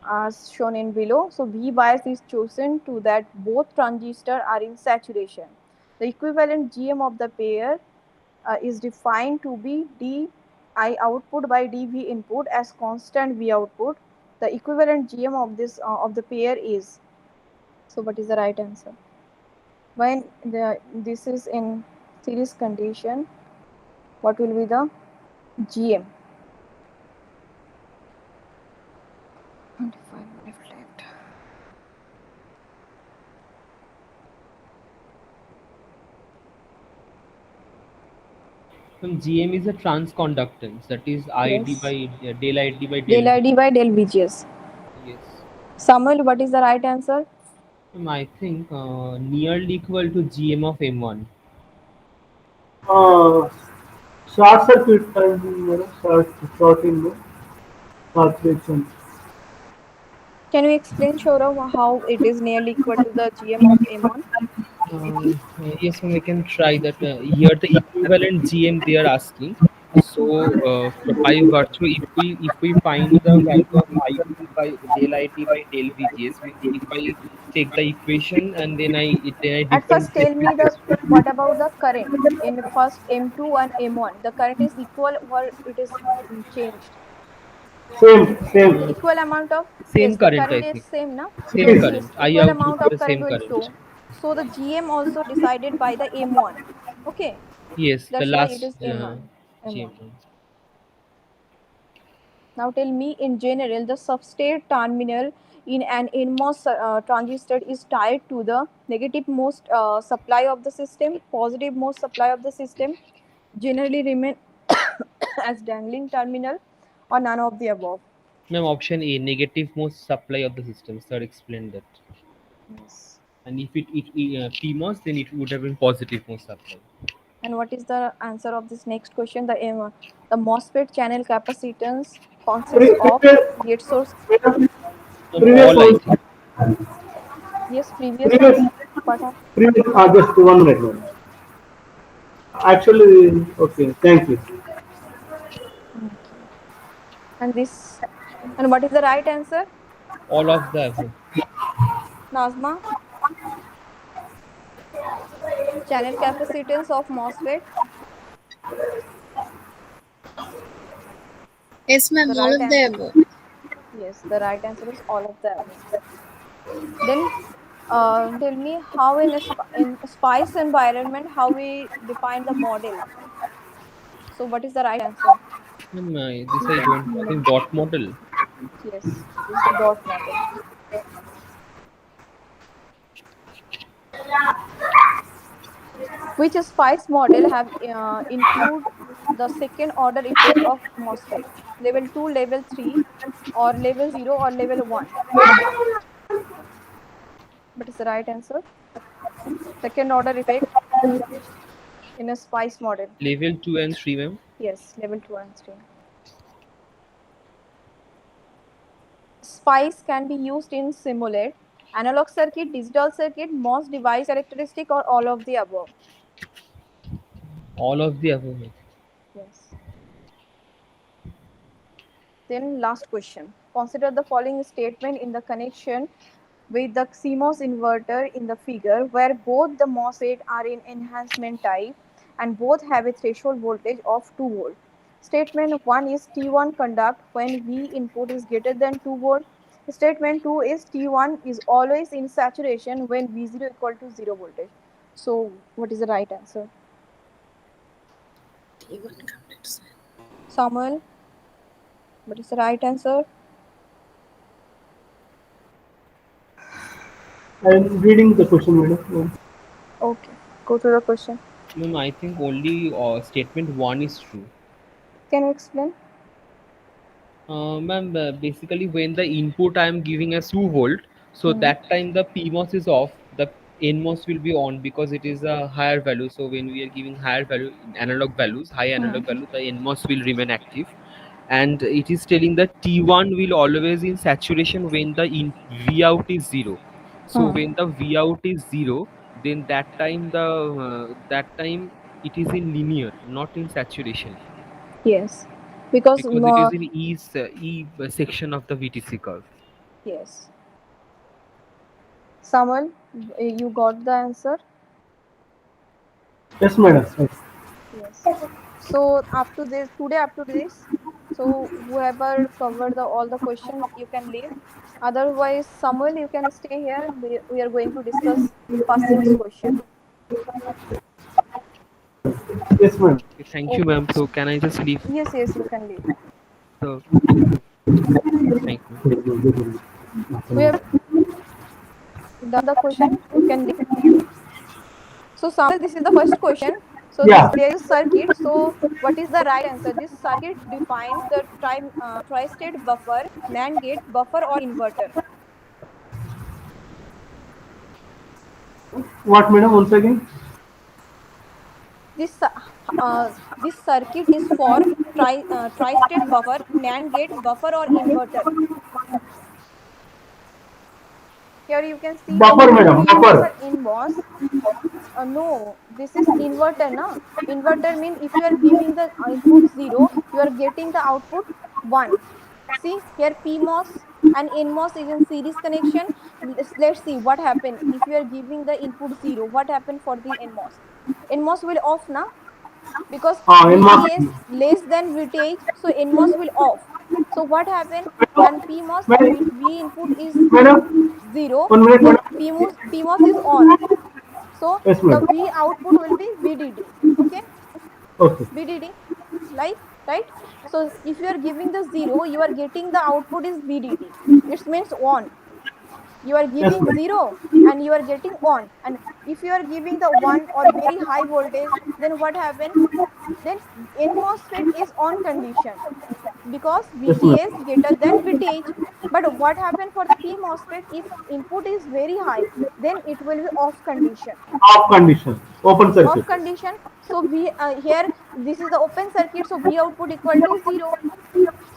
as shown in below. So V bias is chosen to that both transistors are in saturation. The equivalent GM of the pair is defined to be d I output by dV input as constant V output. The equivalent GM of the pair is. So what is the right answer? When this is in series condition, what will be the GM? 25 minutes left. GM is a transconductance, that is ID Yes. by del ID by Del del V. ID by del VGS. Yes. Samuel, what is the right answer? I think nearly equal to GM of M1. Uh, short circuit time, short in the calculation. Can you explain, Shaurav, how it is nearly equal to the GM of M1? Yes, ma'am, we can try that. Here, the equivalent GM they are asking. So, by virtue, if we find the value of IT by del IT by del VGS, if I take the equation and then I At first, differentiate tell with me the respect to what about the current in first M2 and M1? The current is equal or it is changed? Same. uh, Equal amount of, same yes, the current, current I is think. same now. Same Yes, current. I equal out would amount be of the current same will current. flow. So the GM also decided by the M1. Okay, Yes, the that's why it last is M1. GM. M1. Now tell me, in general, the substrate terminal in an NMOS transistor is tied to the negative most supply of the system, positive most supply of the system, generally remain as dangling terminal, or none of the above. Ma'am, option A, negative most supply of the system. Sir explained that. Yes. And if it PMOS, then it would have been positive most supply. And what is the answer of this next question? The MOSFET channel capacitance consists of gate source. All, Previous I one. think. Yes, previous Previous. ones. What are? Previous. Just 1 minute. Actually, okay. Thank you. Okay. And this. And what is the right answer? All of the above. Nazma, channel capacitance of MOSFET. Yes, ma'am. The All right of the answer. above. Yes, the right answer is all of the above. Then, tell me how in spice environment how we define the model. So, what is the right answer? This I don't know. I think dot model. Yes, this is the dot model. Which spice model have include the second order effect of MOSFET? Level 2, level 3, or level 0, or level 1? What is the right answer? Second order effect in a spice model. Level 2 and 3, ma'am. Yes, level 2 and 3. Spice can be used in simulate, analog circuit, digital circuit, MOS device characteristic, or all of the above. All of the above, ma'am. Yes. Then last question. Consider the following statement in the connection with the CMOS inverter in the figure where both the MOSFET are in enhancement type and both have a threshold voltage of 2 volt. Statement 1 is T1 conduct when V input is greater than 2 volt. Statement 2 is T1 is always in saturation when V0 equal to 0 voltage. So what is the right answer? Samuel, what is the right answer? I'm reading the question, madam. Okay, go to the question. Ma'am, I think only statement 1 is true. Can you explain? Ma'am, basically when the input I am giving as 2 volt, so Hmm. that time the PMOS is off, the NMOS will be on because it is a higher value. So when we are giving higher value analog values, high Hmm. analog value, the NMOS will remain active. And it is telling that T1 will always in saturation when the V out is 0. So Hmm. when the V out is 0, then that time it is in linear, not in saturation, Yes, because because it is in E section of the VTC curve. yes. Samuel, you got the answer. Yes, madam. Yes. Yes. So up to this today, up to this. So whoever covered all the question, you can leave. Otherwise, Samuel, you can stay here. We are going to discuss first six question. Yes, madam. Okay, thank you, Okay. ma'am. So can I just leave? Yes, yes, you can leave. So thank you. We have done the question. You can leave. So Samuel, this is the first question. So this Yeah. there is circuit. So what is the right answer? This circuit defines the tri-state buffer, NAND gate, buffer or inverter. What, madam? Once again. This this circuit is for tri-state buffer, NAND gate, buffer or inverter. Here you can see the Buffer, madam. PMOS or Buffer. NMOS. No, this is inverter, na. Inverter mean if you are giving the input 0, you are getting the output 1. See here PMOS and NMOS is in series connection. Let's see what happen if you are giving the input 0. What happen for the NMOS? NMOS will off, na, because In mass. VGS less than voltage, so NMOS will off. So what happen when PMOS Madam. V input is Madam. 0, 1 minute, then madam. PMOS is on. So Yes, the madam. V output will be VDD. Okay, Okay. VDD, like, right. So if you are giving the 0, you are getting the output is VDD. It means on. You are Yes, giving madam. 0 and you are getting on. And if you are giving the 1 or very high voltage, then what happen? Then N MOSFET is on condition because Yes, VGS madam. greater than VTH. But what happened for the P MOSFET? If input is very high, then it will be off condition. Off condition. Open Off circuit. condition. So V here this is the open circuit. So V output equal to 0.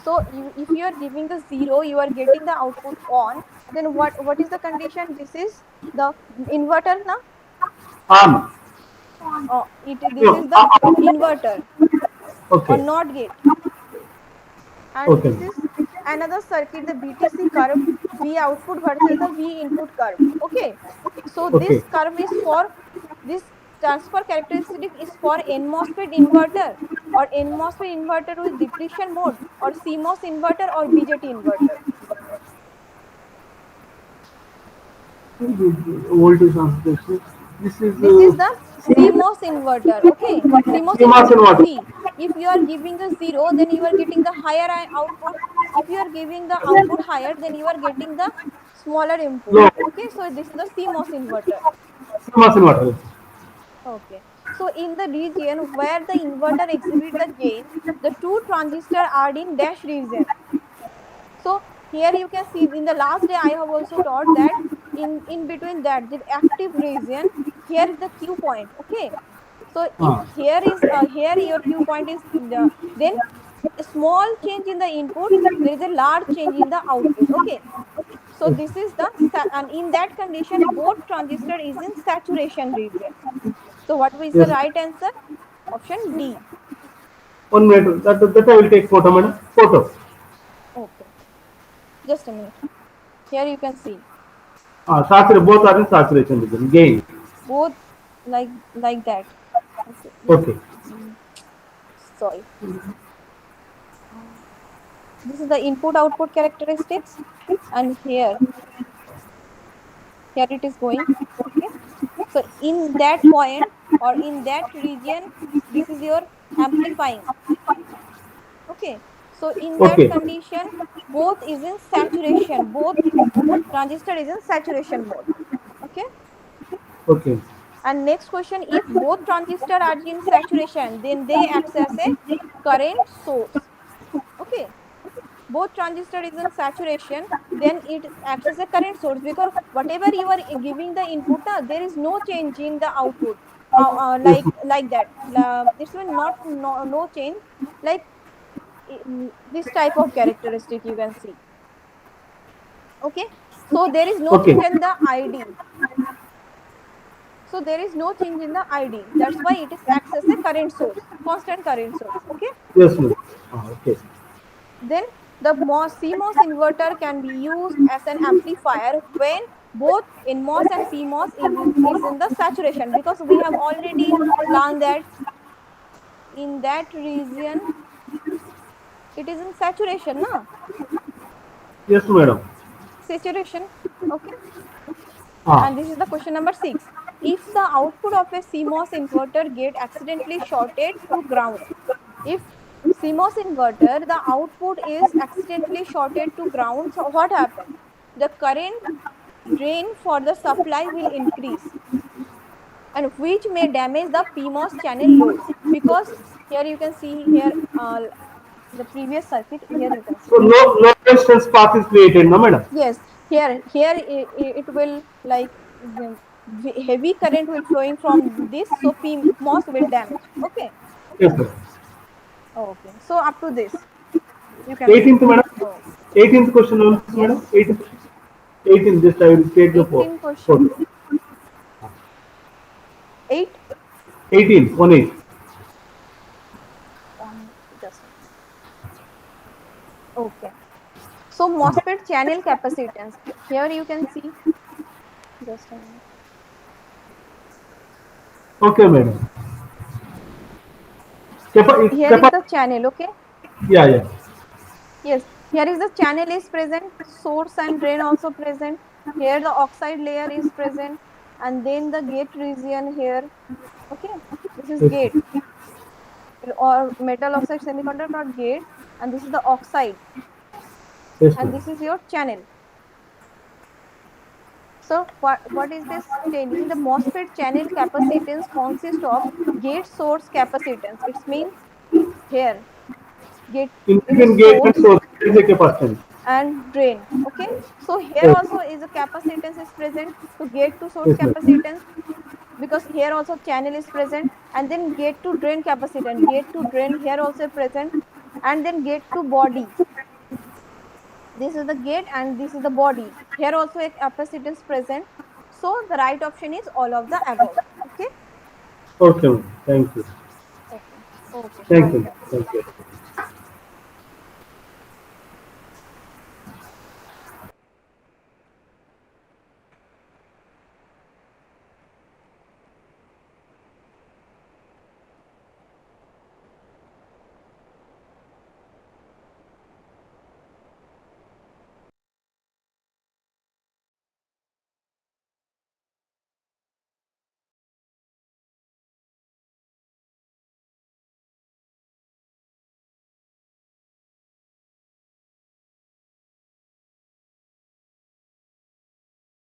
So if you are giving the 0, you are getting the output on. Then what is the condition? This is the inverter, na? On. This Yeah. is the inverter or Okay. not gate. And Okay. this is another circuit, the BTC curve, V output versus the V input curve. Okay, so Okay. this curve is for this transfer characteristic is for N MOSFET inverter or N MOSFET inverter with depletion mode or CMOS inverter or BJT inverter. Voltage transfer. This is This is the CMOS inverter. Okay, CMOS CMOS inverter. inverter. See, if you are giving the 0, then you are getting the higher output. If you are giving the output higher, then you are getting the smaller input. Low. Okay, so this is the CMOS inverter. CMOS inverter. Okay, so in the region where the inverter exhibit the gain, the two transistors are in dash region. So here you can see in the last day I have also taught that in between that the active region, here is the Q point. Okay, so if here is here your Q point is then a small change in the input, there is a large change in the output. Okay, so this is the and in that condition both transistor is in saturation region. So what is the Yes. right answer? Option D. 1 minute. That I will take photo, madam. Photo. Okay, just a minute. Here you can see Saturate. Both are in saturation region. Gain. both like that. Okay, Okay. mm, sorry. This is the input output characteristics, and here it is going. Okay, so in that point or in that region, this is your amplifying. Okay, so in that Okay. condition, both is in saturation, both transistor is in saturation mode. Okay, Okay. and next question, if both transistor are in saturation, then they access a current source. Okay, both transistor is in saturation, then it acts as a current source because whatever you are giving the input, there is no change in the output. Yes. Like that, this will not no change, like this type of characteristic you can see. Okay, so there is no Okay. change in the ID. So there is no change in the ID. That's why it is acts as a current source, constant current source. Okay. Yes, madam. Okay. Then the CMOS inverter can be used as an amplifier when both NMOS and PMOS is in the saturation, because we have already learned that in that region it is in saturation, na? Yes, madam. Saturation. Okay. Ah. And this is the question number 6. If the output of a CMOS inverter get accidentally shorted to ground, if CMOS inverter, the output is accidentally shorted to ground, so what happens? The current drain for the supply will increase and which may damage the PMOS channel load, because here you can see here the previous circuit, here you can see. So low resistance path is created, no, madam? Yes, here it will like heavy current will flowing from this, so PMOS will damage. Okay. Yes, sir. Okay, so up to this you can say. 18th, madam. Oh, 18th question also, yes. madam. 18th. Just I will take the 18 question. photo. 8 18th, 1 8. on, just a minute. Okay, so MOSFET channel capacitance, here you can see, just a minute. Okay, madam. Here is the channel. Okay. Yeah, yeah. Yes, here is the channel is present, source and drain also present. Here the oxide layer is present, and then the gate region here. Okay, this is Yes, gate or metal oxide semiconductor gate, and this is the oxide, yes, and madam. this is your channel. So what is this telling? The MOSFET channel capacitance consists of gate source capacitance. It means here gate, In this is between gate and source source, there is a capacitance. and drain. Okay, so here Yes, also is a capacitance is present to gate to source yes, madam. capacitance, because here also channel is present, and then gate to drain capacitance, gate to drain here also present, and then gate to body, this is the gate and this is the body, here also a capacitance present. So the right option is all of the above. Okay. Okay, madam. Thank you. Okay. Okay, Thank you. welcome. Thank you.